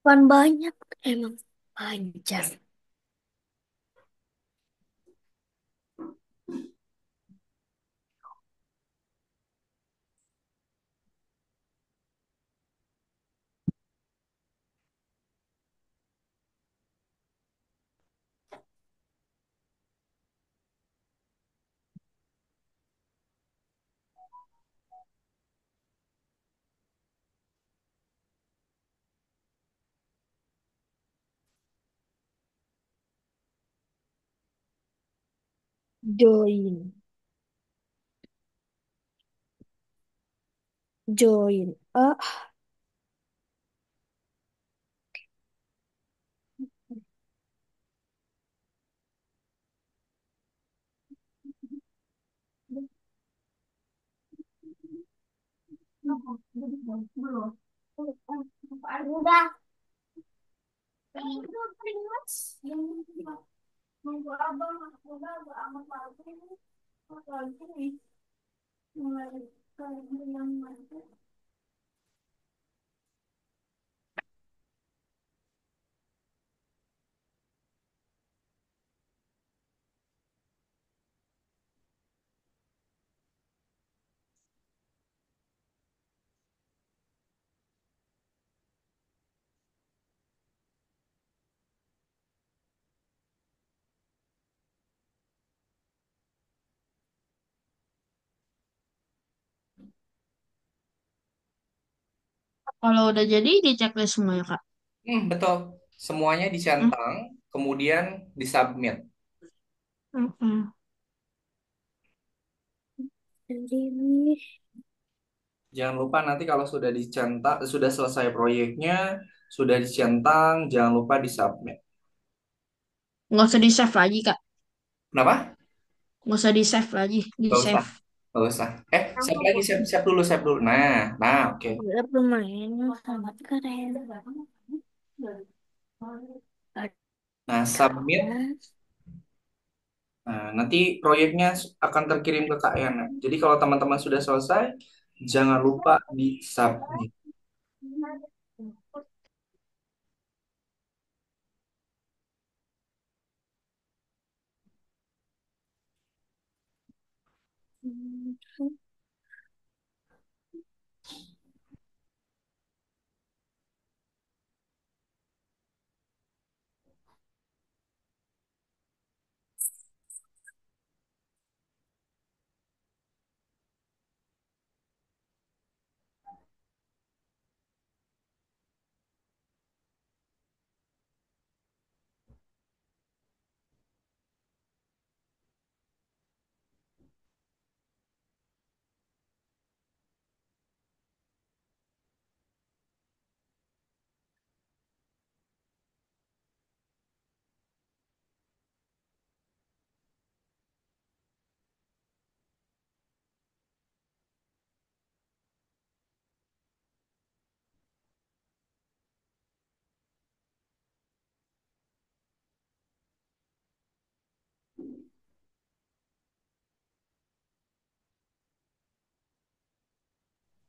Bukan banyak, emang panjang. Join. Join. Udah. Nunggu abang, udah amat lagi. Lagi nih. Mulai yang mati. Kalau udah jadi di checklist semua ya, Kak. Betul. Semuanya Hmm. dicentang, kemudian disubmit. Mm-mm. Jadi, Jangan lupa nanti kalau sudah dicentak, sudah selesai proyeknya, sudah dicentang, jangan lupa disubmit. Nggak usah di save lagi, Kak. Kenapa? Nggak usah di save lagi, di Gak usah. save. Gak usah. Save lagi, save dulu, save dulu. Nah, oke. udah lumayan sangat keren. Nah, submit. Nah, nanti proyeknya akan terkirim ke Kak Yana. Jadi kalau teman-teman sudah selesai, jangan lupa di submit.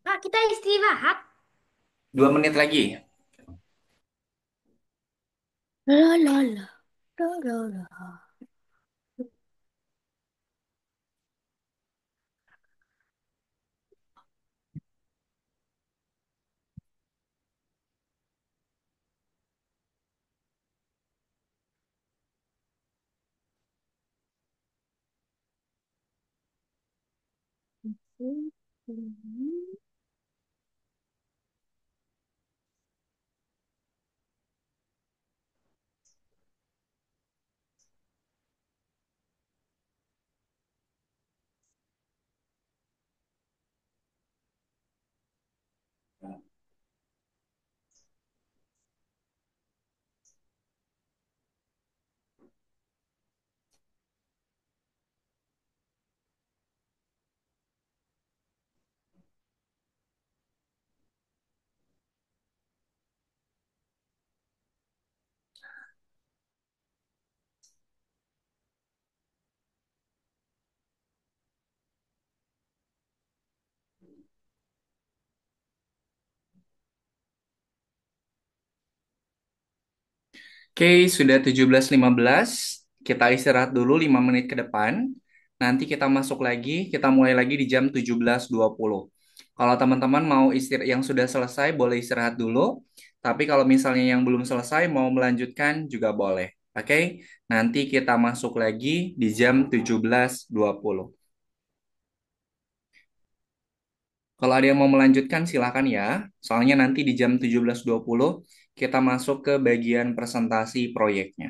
Kak, kita istirahat. 2 menit lagi. La la la. La la la. Oke, sudah 17.15. Kita istirahat dulu 5 menit ke depan. Nanti kita masuk lagi, kita mulai lagi di jam 17.20. Kalau teman-teman mau istirahat yang sudah selesai boleh istirahat dulu. Tapi kalau misalnya yang belum selesai mau melanjutkan juga boleh. Oke, nanti kita masuk lagi di jam 17.20. Kalau ada yang mau melanjutkan silakan ya. Soalnya nanti di jam 17.20 kita masuk ke bagian presentasi proyeknya.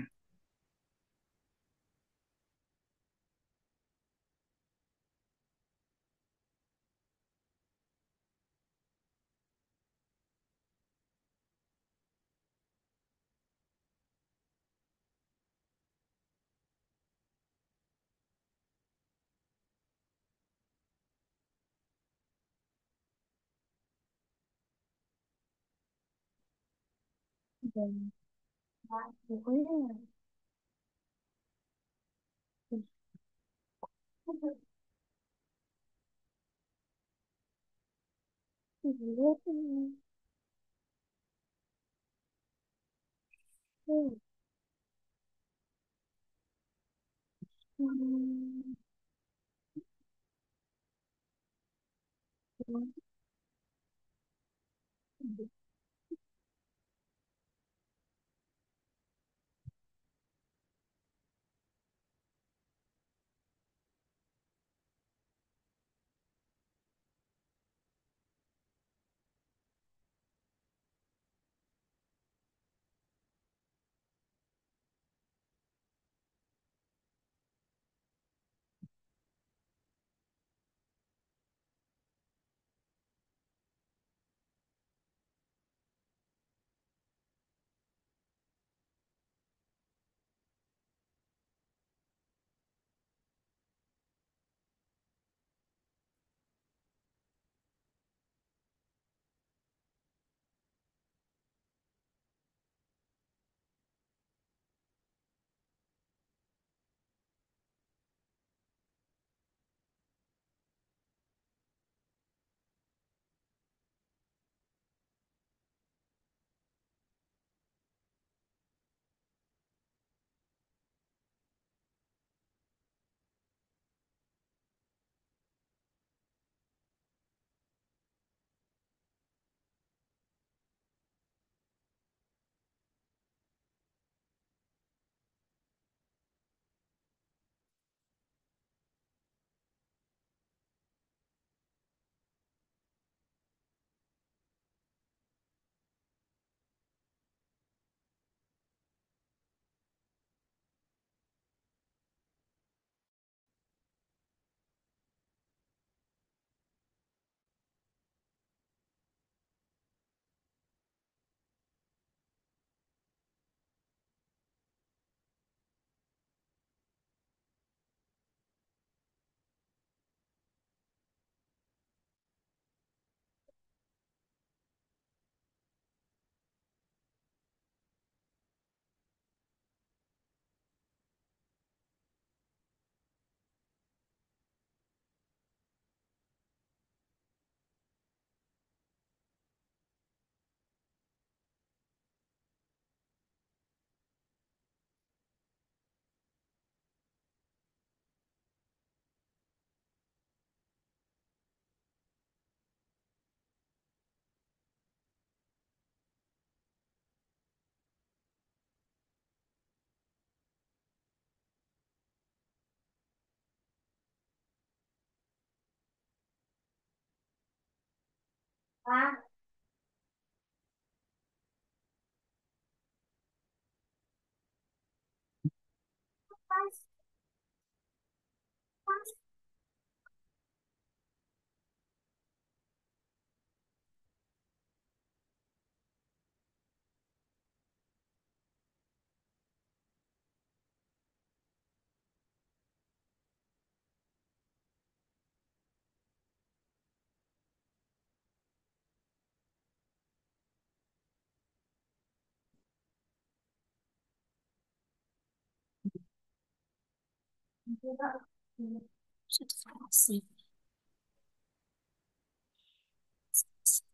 Observasi.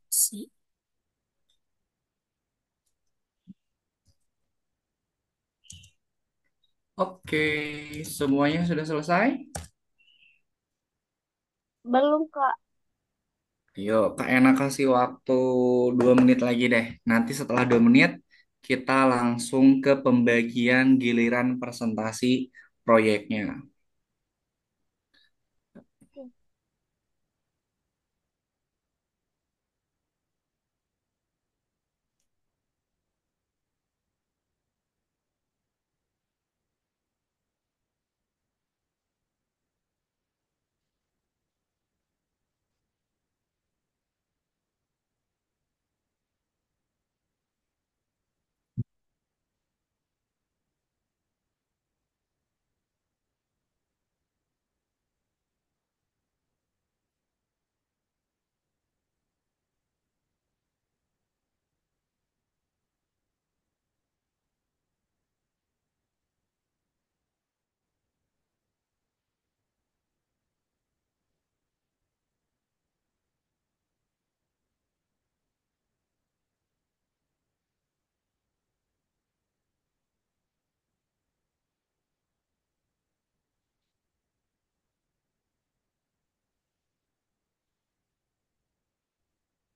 Si. Oke, semuanya sudah selesai? Belum, Kak. Yuk, Kak Ena kasih waktu 2 menit lagi deh. Nanti setelah 2 menit, kita langsung ke pembagian giliran presentasi proyeknya.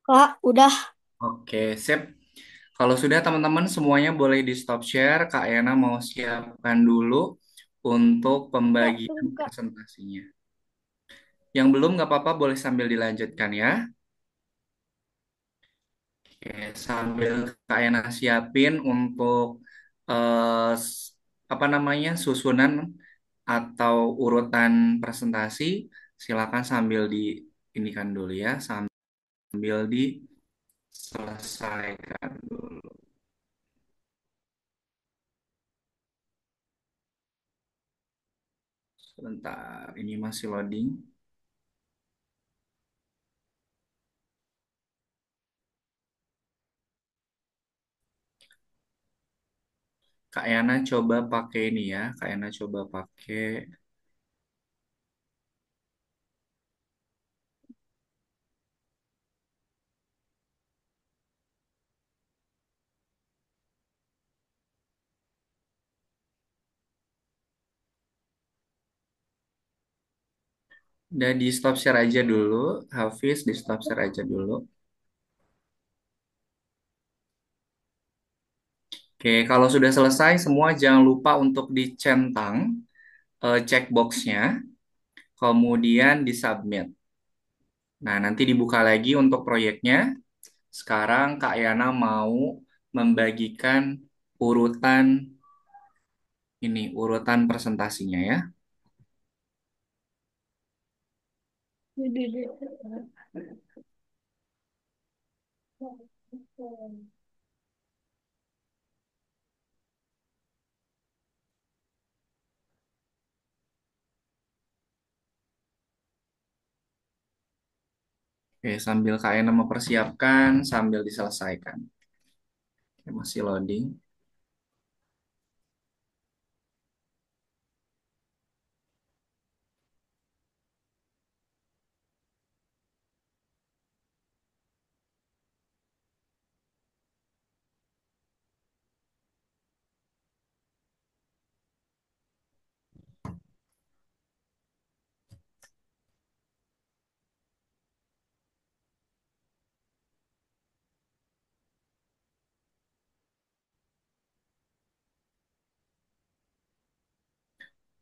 Kak, udah. Oke, sip. Kalau sudah teman-teman semuanya boleh di stop share. Kak Ena mau siapkan dulu untuk Kak, pembagian tunggu, Kak. presentasinya. Yang belum nggak apa-apa boleh sambil dilanjutkan ya. Oke, sambil Kak Ena siapin untuk apa namanya susunan atau urutan presentasi, silakan sambil di ini kan dulu ya, sambil diselesaikan dulu. Sebentar, ini masih loading. Kak Yana coba pakai ini ya, Kak Yana coba pakai. Udah di stop share aja dulu, Hafiz di stop share aja dulu. Oke, kalau sudah selesai semua jangan lupa untuk dicentang checkboxnya, kemudian disubmit. Nah, nanti dibuka lagi untuk proyeknya. Sekarang Kak Yana mau membagikan urutan ini, urutan presentasinya ya. Oke, sambil Kak Yana mempersiapkan, sambil diselesaikan. Oke, masih loading.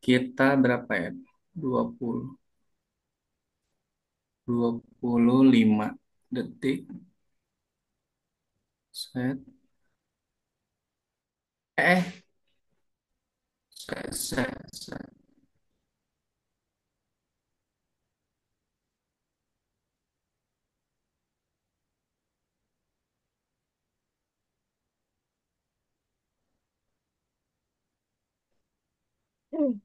Kita berapa ya? 20, 25. detik, set, eh, set. Hmm.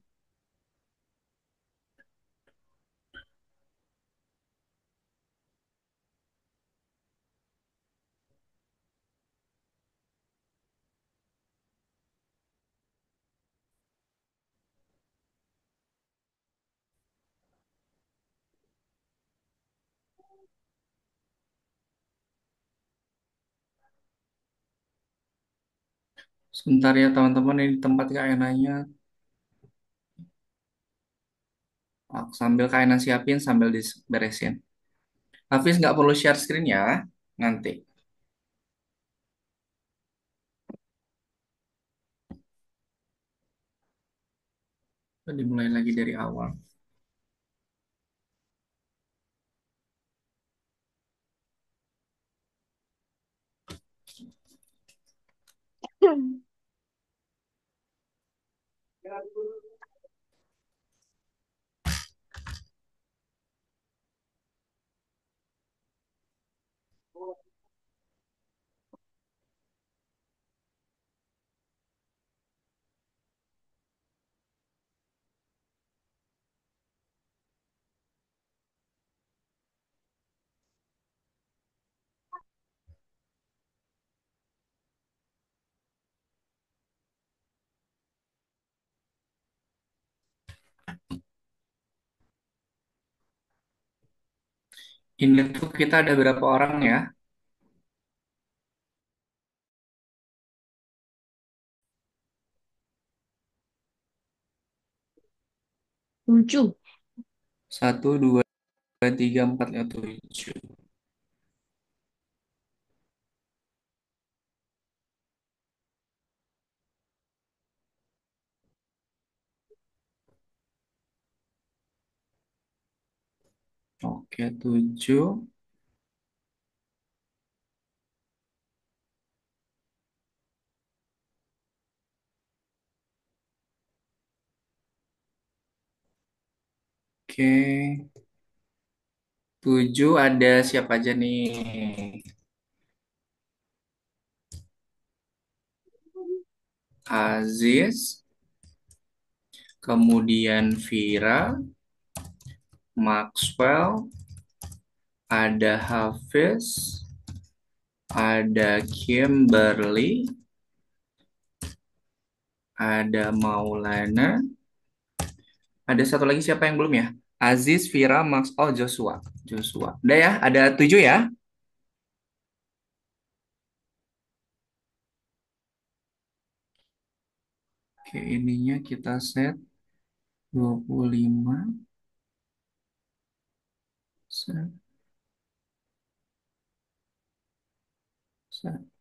Sebentar ya teman-teman, ini tempat Kak Enanya. Sambil Kak Ena siapin, sambil diberesin. Hafiz nggak perlu share screen ya, nanti. Dimulai lagi dari awal. Ini tuh kita ada berapa orang ya? 7. Satu, dua, tiga, empat, lima, tujuh. Oke, tujuh. Oke, tujuh ada siapa aja nih? Aziz, kemudian Vira, Maxwell, ada Hafiz, ada Kimberly, ada Maulana, ada satu lagi siapa yang belum ya? Aziz, Vira, Max, oh Joshua. Joshua. Udah ya, ada tujuh ya. Oke, ininya kita set 25. Set, set.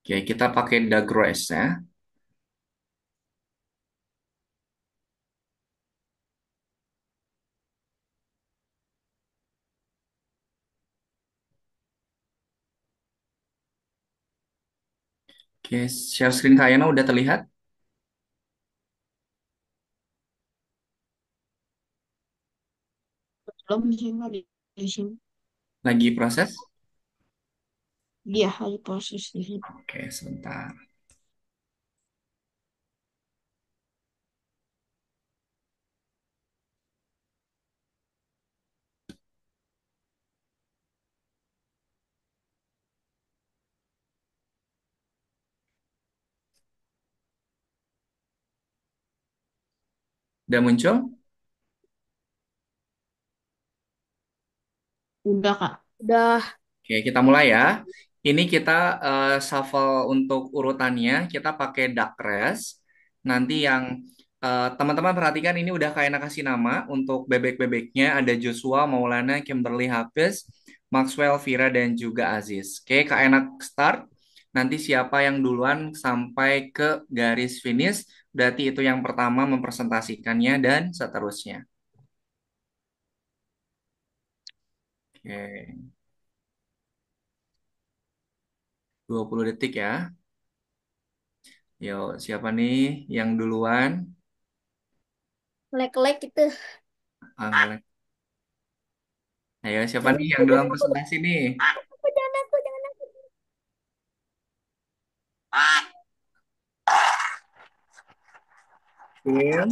Oke, kita pakai Douglas ya. Oke, share screen kayaknya udah terlihat. Belum sih Kak, di sini. Lagi proses. Dia lagi proses di sini. Oke, sebentar. Udah muncul? Udah Kak. Udah. Oke, kita mulai ya. Ini kita shuffle untuk urutannya. Kita pakai duck race. Nanti yang teman-teman perhatikan ini udah kayak kasih nama untuk bebek-bebeknya. Ada Joshua, Maulana, Kimberly Hafiz, Maxwell, Vira, dan juga Aziz. Oke, Kak Enak start. Nanti siapa yang duluan sampai ke garis finish, berarti itu yang pertama mempresentasikannya dan seterusnya. Oke, 20 detik ya. Yuk, siapa nih yang duluan? Lek-lek itu. Ngelek. Ayo, siapa Jangan nih yang aku, duluan jangan aku, presentasi nih? jangan aku, jangan aku. Kim.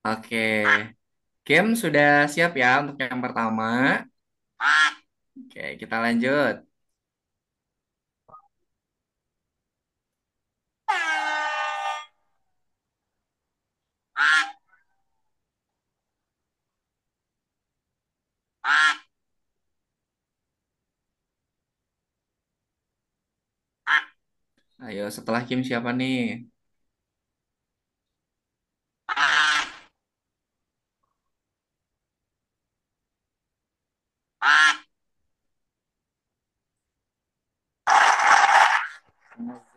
Oke, Kim sudah siap ya untuk yang pertama? Oke, kita lanjut. Ayo, setelah Kim siapa nih?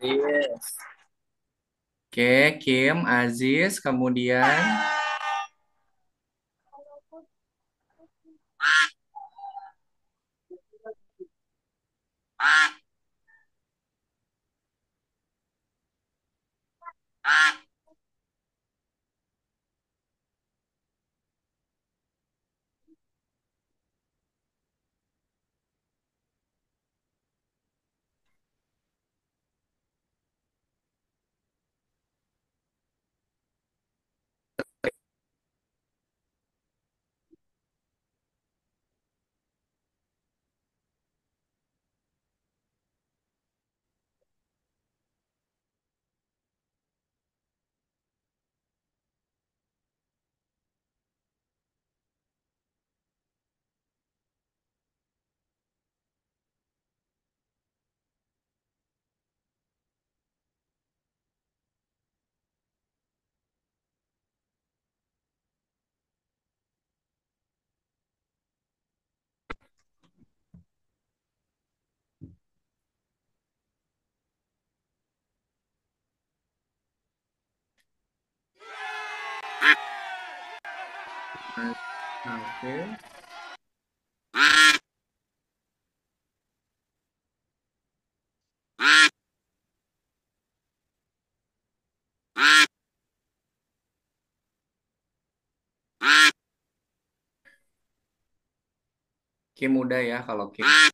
Aziz. Oke, Kim, Aziz, kemudian. Oke. Kim udah ya kalau Kim. Kim.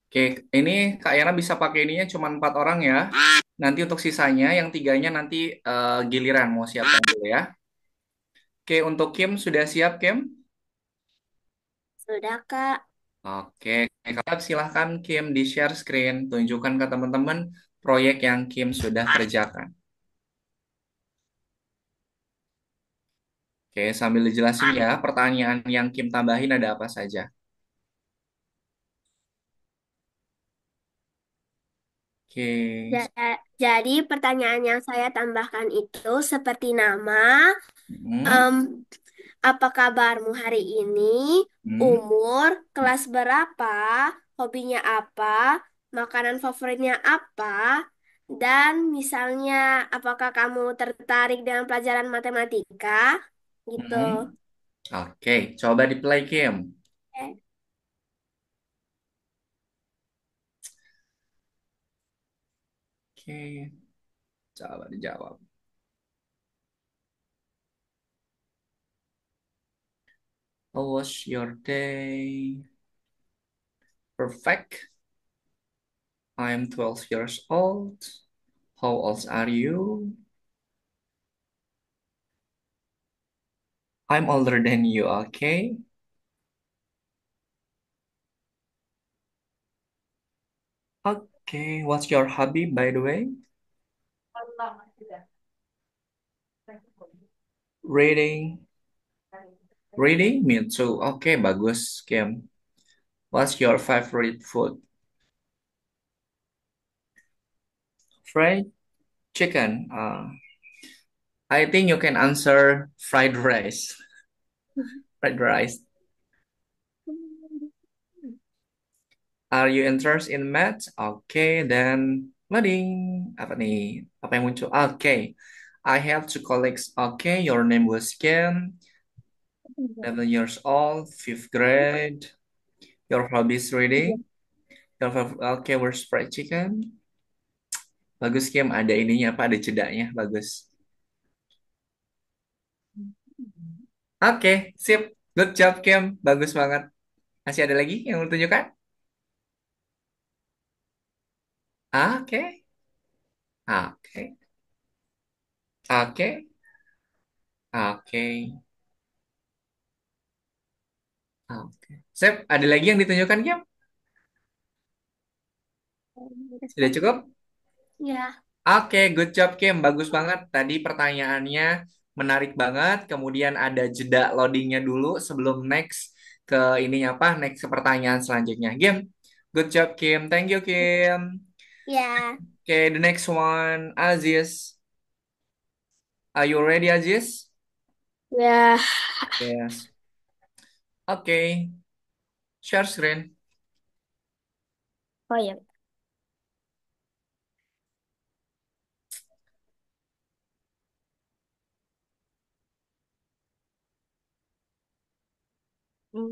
Oke, ini Kak Yana bisa pakai ininya cuma 4 orang ya. Nanti untuk sisanya, yang tiganya nanti giliran mau siapa dulu ya. Oke, untuk Kim sudah siap, Kim? Sudah, Kak. Oke, Kak, silahkan Kim di share screen. Tunjukkan ke teman-teman proyek yang Kim sudah kerjakan. Oke, sambil dijelasin ya, pertanyaan yang Kim tambahin ada apa saja. Oke. Jadi pertanyaan yang saya tambahkan itu seperti nama, Hmm. em, apa kabarmu hari ini, Hmm. umur, kelas berapa, hobinya apa, makanan favoritnya apa, dan misalnya apakah kamu tertarik dengan pelajaran matematika, gitu. Hmm. Oke, coba di play Kim. Eh, Oke, coba dijawab. How was your day? Perfect. I'm 12 years old. How old are you? I'm older than you, okay? Okay, what's your hobby, by the way? Reading. Reading? Me too. Oke, bagus, Kim. What's your favorite food? Fried chicken. I think you can answer fried rice. Fried rice. Are you interested in math? Oke, then loading. Apa nih? Apa yang muncul? Oke. I have two colleagues. Okay, your name was Kim. 11 years old, fifth grade. Your hobby is reading. Okay, where's fried chicken? Bagus, Kim. Ada ininya apa? Ada jedanya. Bagus. Oke, sip. Good job, Kim. Bagus banget. Masih ada lagi yang mau tunjukkan? Oke. Oke. Oke. Oke. Oke. Sip. Ada lagi yang ditunjukkan, Kim? Sudah cukup? Ya. Oke, good job, Kim. Bagus banget. Tadi pertanyaannya menarik banget. Kemudian ada jeda loadingnya dulu sebelum next ke ininya apa? Next ke pertanyaan selanjutnya. Kim, good job, Kim. Thank you, Kim. Ya. Okay, the next one, Aziz. Are you ready, Aziz? Ya, Yes. Okay, share screen. oh ya. Hmm.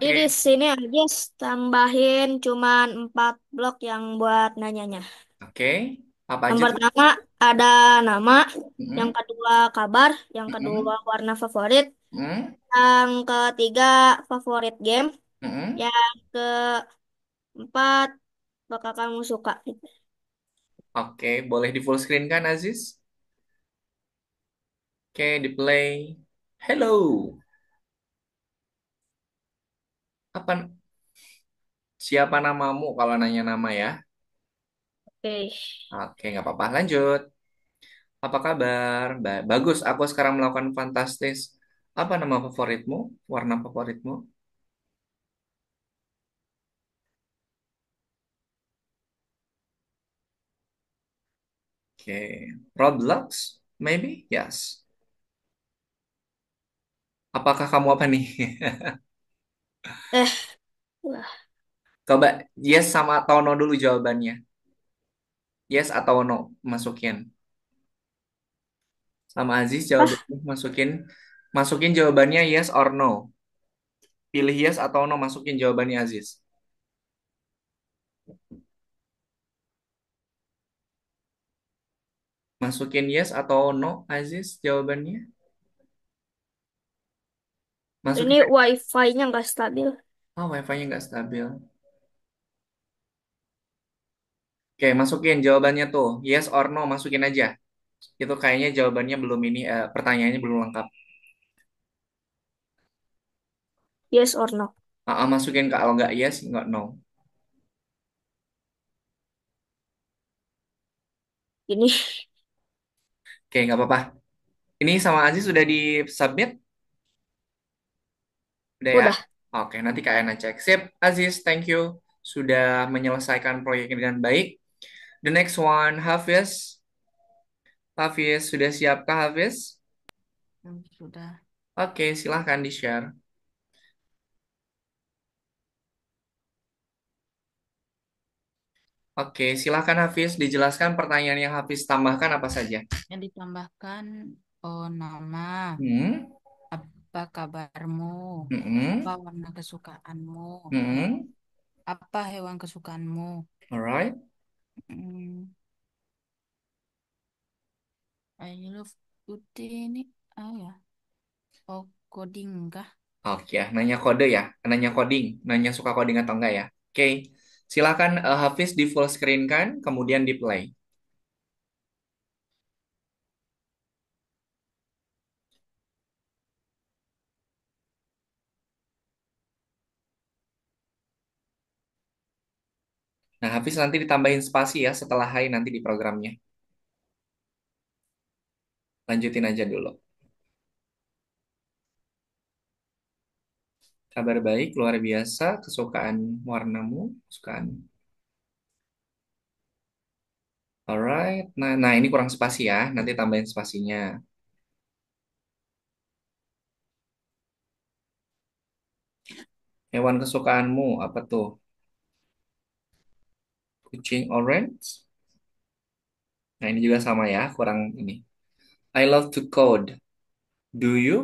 Jadi di Oke, sini aja tambahin cuman 4 blok yang buat nanyanya. oke. Apa Yang aja tuh? pertama ada nama, yang Mm-mm, kedua kabar, yang kedua mm-mm, warna favorit, mm-mm, yang ketiga favorit game, mm-mm. yang keempat bakal kamu suka. Oke, boleh di full screen kan, Aziz? Oke, di play. Hello. Apa siapa namamu kalau nanya nama ya? Oke. Oke, nggak apa-apa. Lanjut. Apa kabar? Bagus, aku sekarang melakukan fantastis. Apa nama favoritmu? Warna favoritmu? Oke, Roblox? Maybe? Yes. Apakah kamu apa nih? Eh, wah. Coba yes sama atau no dulu jawabannya. Yes atau no, masukin. Sama Aziz Ah, jawabannya masukin. Masukin jawabannya yes or no. Pilih yes atau no, masukin jawabannya Aziz. Masukin yes atau no, Aziz jawabannya. ini Masukin. wifi-nya nggak stabil. Oh, wifi-nya nggak stabil. Oke, masukin jawabannya tuh. Yes or no, masukin aja. Itu kayaknya jawabannya belum ini, pertanyaannya belum lengkap. Yes or no? Masukin kalau nggak yes, nggak no. Ini Oke, nggak apa-apa. Ini sama Aziz sudah di submit? Udah ya? udah. Oke, nanti Kak Yana cek. Sip, Aziz, thank you. Sudah menyelesaikan proyeknya dengan baik. The next one, Hafiz. Hafiz, sudah siapkah Hafiz? Sudah. Oke, silahkan di-share. Oke, silahkan Hafiz, dijelaskan pertanyaan yang Hafiz tambahkan apa saja. Yang ditambahkan, oh nama, Hmm, apa kabarmu, apa hmm, warna kesukaanmu, hmm, apa hewan kesukaanmu. alright. Hmm, I love Putih ini, ah ya, oh coding kah? Oke, ya, nanya kode ya, nanya coding, nanya suka coding atau enggak ya. Oke, silakan Hafiz di full screen kan, kemudian di play. Nah, Hafiz nanti ditambahin spasi ya setelah hai nanti di programnya. Lanjutin aja dulu. Kabar baik, luar biasa, kesukaan warnamu, kesukaan. Alright. Nah, ini kurang spasi ya. Nanti tambahin spasinya. Hewan kesukaanmu apa tuh? Kucing orange? Nah, ini juga sama ya, kurang ini. I love to code. Do you?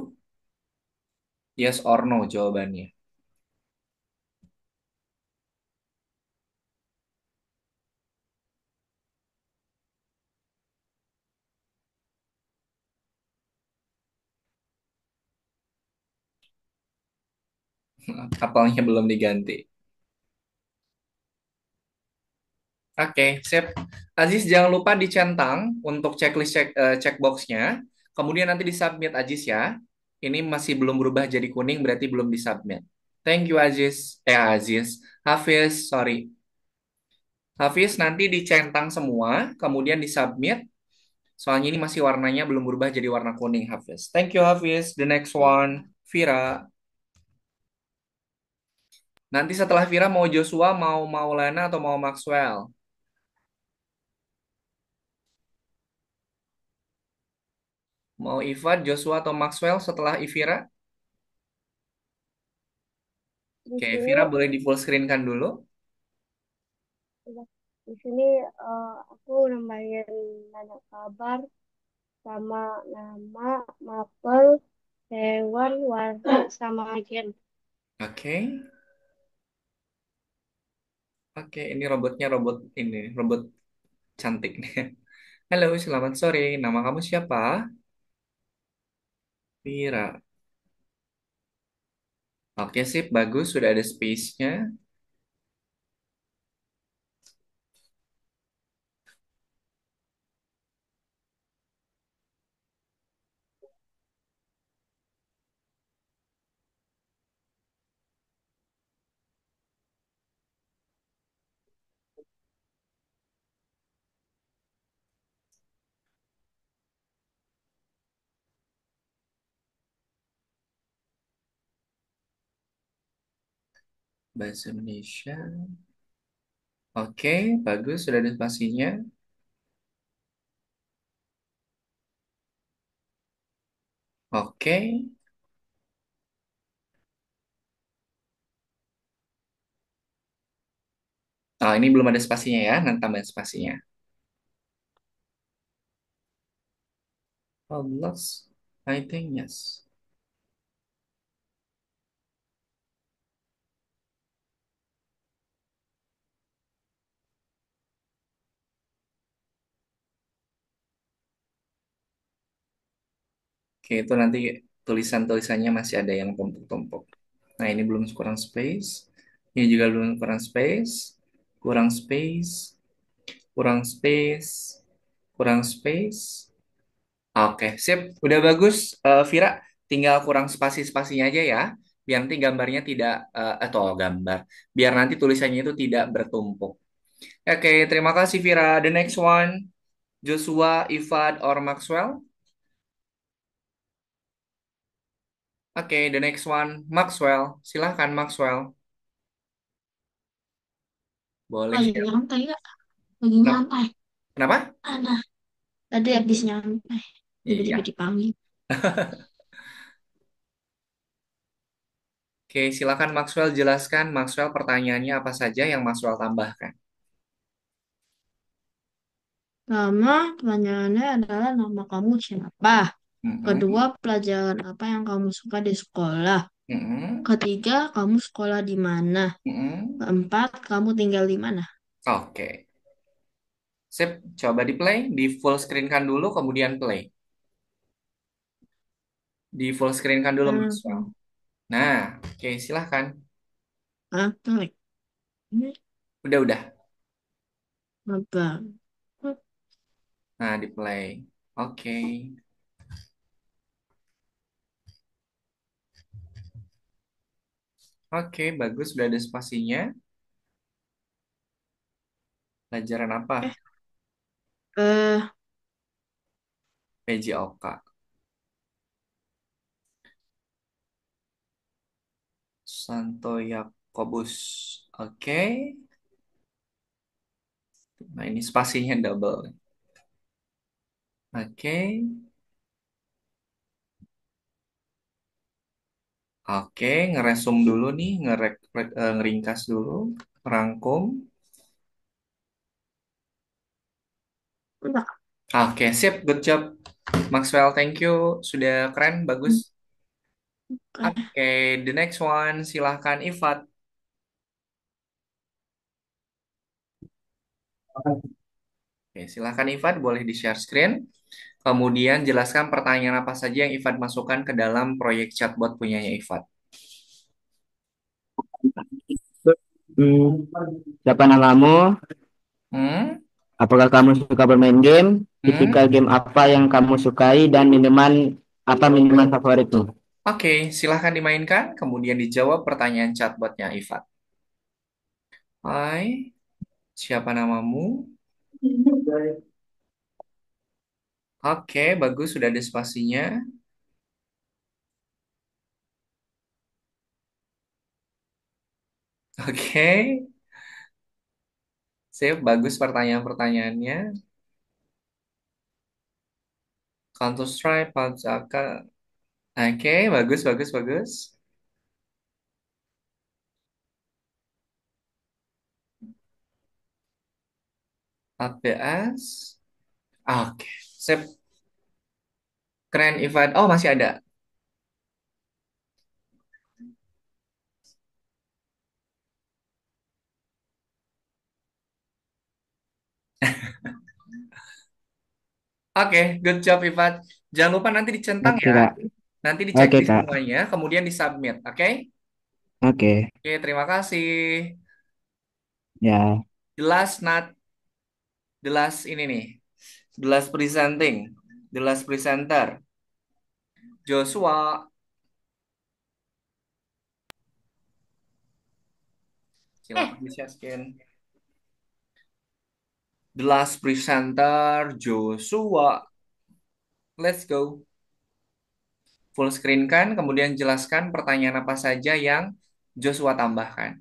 Yes or no jawabannya. Apelnya belum diganti. Oke, sip. Aziz jangan lupa dicentang untuk checklist checkboxnya. Kemudian nanti disubmit Aziz ya. Ini masih belum berubah jadi kuning berarti belum disubmit. Thank you Aziz. Aziz. Hafiz, sorry. Hafiz nanti dicentang semua, kemudian disubmit. Soalnya ini masih warnanya belum berubah jadi warna kuning Hafiz. Thank you Hafiz. The next one, Vira. Nanti setelah Vira mau Joshua, mau Maulana atau mau Maxwell? Mau Ivan, Joshua atau Maxwell setelah Ivira? Di Oke, sini, Vira boleh di full screen kan dulu. di sini aku nambahin nanya kabar sama nama, mapel, hewan, warna, sama agen. Oke, oke. Ini robotnya robot ini, robot cantik nih. Halo, selamat sore. Nama kamu siapa? Vira. Oke, sip. Bagus. Sudah ada space-nya. Bahasa Indonesia. Oke, bagus. Sudah ada spasinya. Oke. Oh, ini belum ada spasinya ya. Nanti tambahin spasinya. Oh, lost. I think yes. Oke, itu nanti tulisan-tulisannya masih ada yang tumpuk-tumpuk. Nah, ini belum kurang space. Ini juga belum kurang space. Kurang space. Kurang space. Kurang space. Oke, sip. Udah bagus, Vira. Tinggal kurang spasi-spasinya aja ya. Biar nanti gambarnya tidak, atau gambar. Biar nanti tulisannya itu tidak bertumpuk. Oke, terima kasih Vira. The next one, Joshua, Ifad, or Maxwell. Oke, the next one, Maxwell. Silahkan Maxwell. Boleh Lagi share. nyantai kak, lagi Kenapa? nyantai. Kenapa? Ada, tadi habis nyantai, tiba-tiba Iya. dipanggil. Oke, silakan Maxwell jelaskan. Maxwell pertanyaannya apa saja yang Maxwell tambahkan? Pertama, pertanyaannya adalah nama kamu siapa? Kedua, Mm-mm. pelajaran apa yang kamu suka di sekolah? Mm-mm. Ketiga, kamu sekolah di mana? Mm-mm. Keempat, kamu tinggal di mana? Oke. Sip, coba di play, di full screen kan dulu, kemudian play. Di full screen kan dulu Maxwell. Hmm, Nah, oke, silahkan. apa? Ini Udah. apa? Nah, di play. Oke. Oke, bagus. Sudah ada spasinya. Pelajaran apa? Eh, eh, PJOK. Santo Yakobus. Oke. Nah, ini spasinya double. Oke. Oke, ngeresum dulu nih, ngeringkas dulu, rangkum. enggak. Oke, sip, good job. Maxwell, thank you. Sudah keren, bagus. Oke. Oke, the next one, silahkan Ifat. Oke, silahkan Ifat, boleh di-share screen. Kemudian jelaskan pertanyaan apa saja yang Ifat masukkan ke dalam proyek chatbot punyanya Ifat. Hmm, siapa namamu? Hmm? Apakah kamu suka bermain game? Hmm? Tipikal game apa yang kamu sukai dan minuman apa minuman favoritmu? Oke, silahkan dimainkan, kemudian dijawab pertanyaan chatbotnya Ifat. Hai, siapa namamu? Oke, bagus, sudah ada spasinya. Oke, sip, bagus pertanyaan-pertanyaannya. Counter Strike, Palzaka. Oke, bagus, bagus, bagus. APS. Oke, sip. Keren, Ivan. Oh, masih ada. Oke, good job, Ivan. Jangan lupa nanti dicentang Oke ya. kak. Nanti dicek Oke di kak. semuanya, kemudian disubmit. Oke? Oke. Oke, terima kasih. Ya. The last not, the last ini nih. The last presenting. The last presenter. Joshua. Eh, Silakan di-share screen. The last presenter, Joshua. Let's go. Full screen kan, kemudian jelaskan pertanyaan apa saja yang Joshua tambahkan.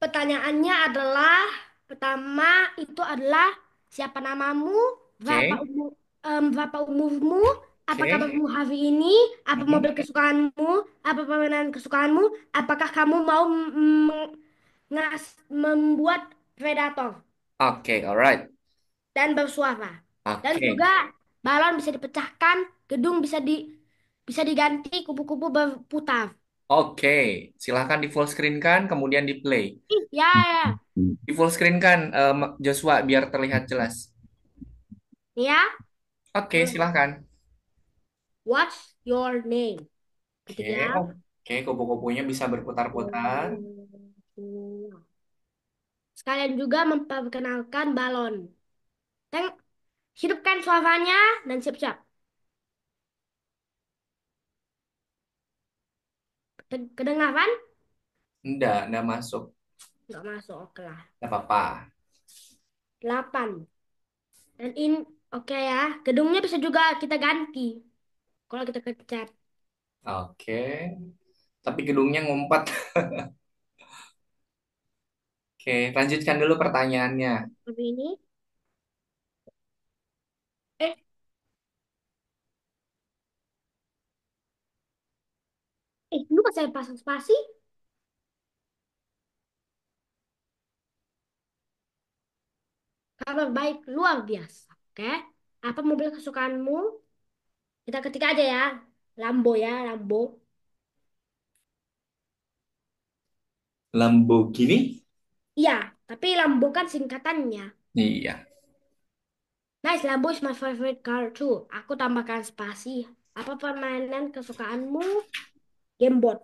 pertanyaannya adalah pertama itu adalah siapa namamu, berapa Oke, umur, berapa umurmu, apa oke. kabarmu hari ini, apa mobil Mhm. kesukaanmu, apa permainan kesukaanmu, apakah kamu mau membuat predator Oke, alright. dan bersuara. Dan Oke, juga balon bisa dipecahkan, gedung bisa diganti, kupu-kupu berputar. oke. Silahkan di full screen kan, kemudian di play. Ih, ya, ya. Di full screen kan, Joshua, biar terlihat jelas. Ya, Oke, boleh. silahkan. What's your name? Oke, Ketik ya. oke. Kupu-kupunya bisa berputar-putar. Sekalian juga memperkenalkan balon. Teng, hidupkan suaranya dan siap-siap. Kedengaran? Enggak masuk. Nggak masuk, oke lah. Enggak apa-apa. 8. Dan ini, oke ya. Gedungnya bisa juga kita ganti. Kalau kita kecat. Oke. Tapi gedungnya ngumpet. Oke, lanjutkan dulu pertanyaannya. Seperti ini. Eh, lupa saya pasang spasi. Kabar baik luar biasa. Oke. Apa mobil kesukaanmu? Kita ketik aja ya. Lambo ya, Lambo. Lamborghini? Iya, tapi Lambo kan singkatannya. Iya. Nice, Lambo is my favorite car too. Aku tambahkan spasi. Apa permainan kesukaanmu? Gamebot.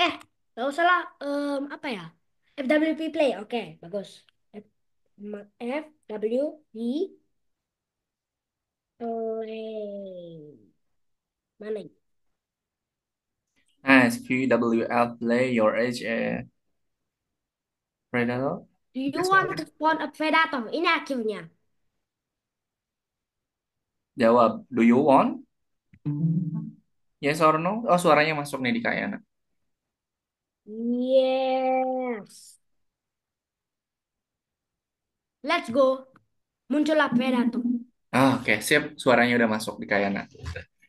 Eh, gak usah lah. Apa ya? FWP Play. Oke, bagus. F, FWP Play. Mana ini? Nice. QWL play your age Predator. Do you Yes, want to spawn a predator? Ini akhirnya. jawab. Do you want? Yes or no? Oh, suaranya masuk nih di Kak Yana. Yes. Let's go. Muncullah predator. Oke, sip. Suaranya udah masuk di Kak Yana.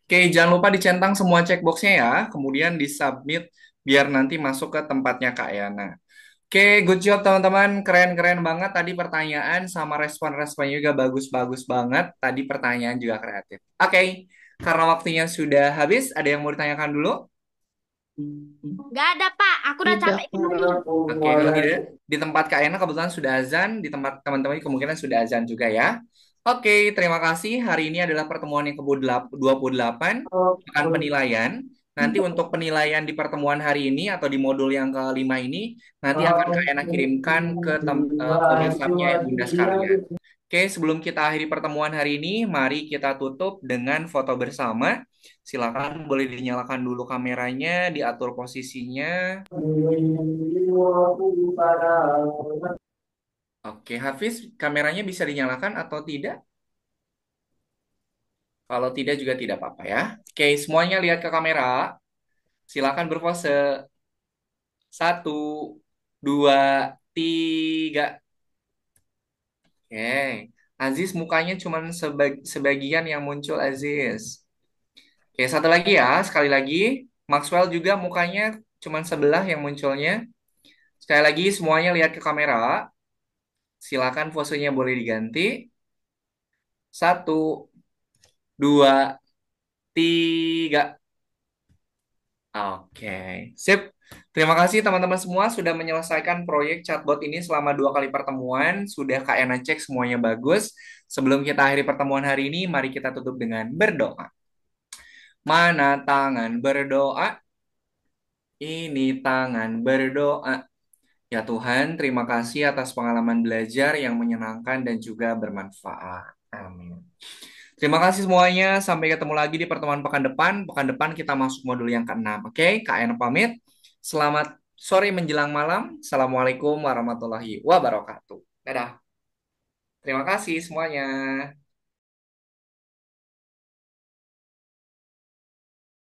Oke, jangan lupa dicentang semua checkboxnya ya. Kemudian disubmit biar nanti masuk ke tempatnya Kak Yana. Oke, good job teman-teman. Keren-keren banget. Tadi pertanyaan sama respon-responnya juga bagus-bagus banget. Tadi pertanyaan juga kreatif. Oke, karena waktunya sudah habis, ada yang mau ditanyakan dulu? Gak ada, Pak. Aku udah Tidak. capek kali. Oke, kalau tidak, di tempat Kak Ena kebetulan sudah azan, di tempat teman-teman kemungkinan sudah azan juga ya. Oke, terima kasih. Hari ini adalah pertemuan yang ke-28, akan penilaian. Nanti untuk penilaian di pertemuan hari ini atau di modul yang kelima ini, nanti akan Kak Ena kirimkan ke WhatsApp-nya ya, Bunda sekalian. Oke, sebelum kita akhiri pertemuan hari ini, mari kita tutup dengan foto bersama. Silakan boleh dinyalakan dulu kameranya, diatur posisinya. Oke, Hafiz, kameranya bisa dinyalakan atau tidak? Kalau tidak juga tidak apa-apa ya. Oke, semuanya lihat ke kamera. Silakan berpose. Satu, dua, tiga. Oke, Aziz mukanya cuma sebagian yang muncul, Aziz. Oke, satu lagi ya, sekali lagi. Maxwell juga mukanya cuma sebelah yang munculnya. Sekali lagi, semuanya lihat ke kamera. Silakan posenya boleh diganti. Satu, dua, tiga. Oke, sip. Terima kasih teman-teman semua sudah menyelesaikan proyek chatbot ini selama 2 kali pertemuan. Sudah Kak Ena cek semuanya bagus. Sebelum kita akhiri pertemuan hari ini, mari kita tutup dengan berdoa. Mana tangan berdoa? Ini tangan berdoa. Ya Tuhan, terima kasih atas pengalaman belajar yang menyenangkan dan juga bermanfaat. Amin. Terima kasih semuanya. Sampai ketemu lagi di pertemuan pekan depan. Pekan depan kita masuk modul yang ke-6. Oke, Kak Ena pamit. Selamat sore menjelang malam. Assalamualaikum warahmatullahi wabarakatuh. Dadah. Terima kasih semuanya.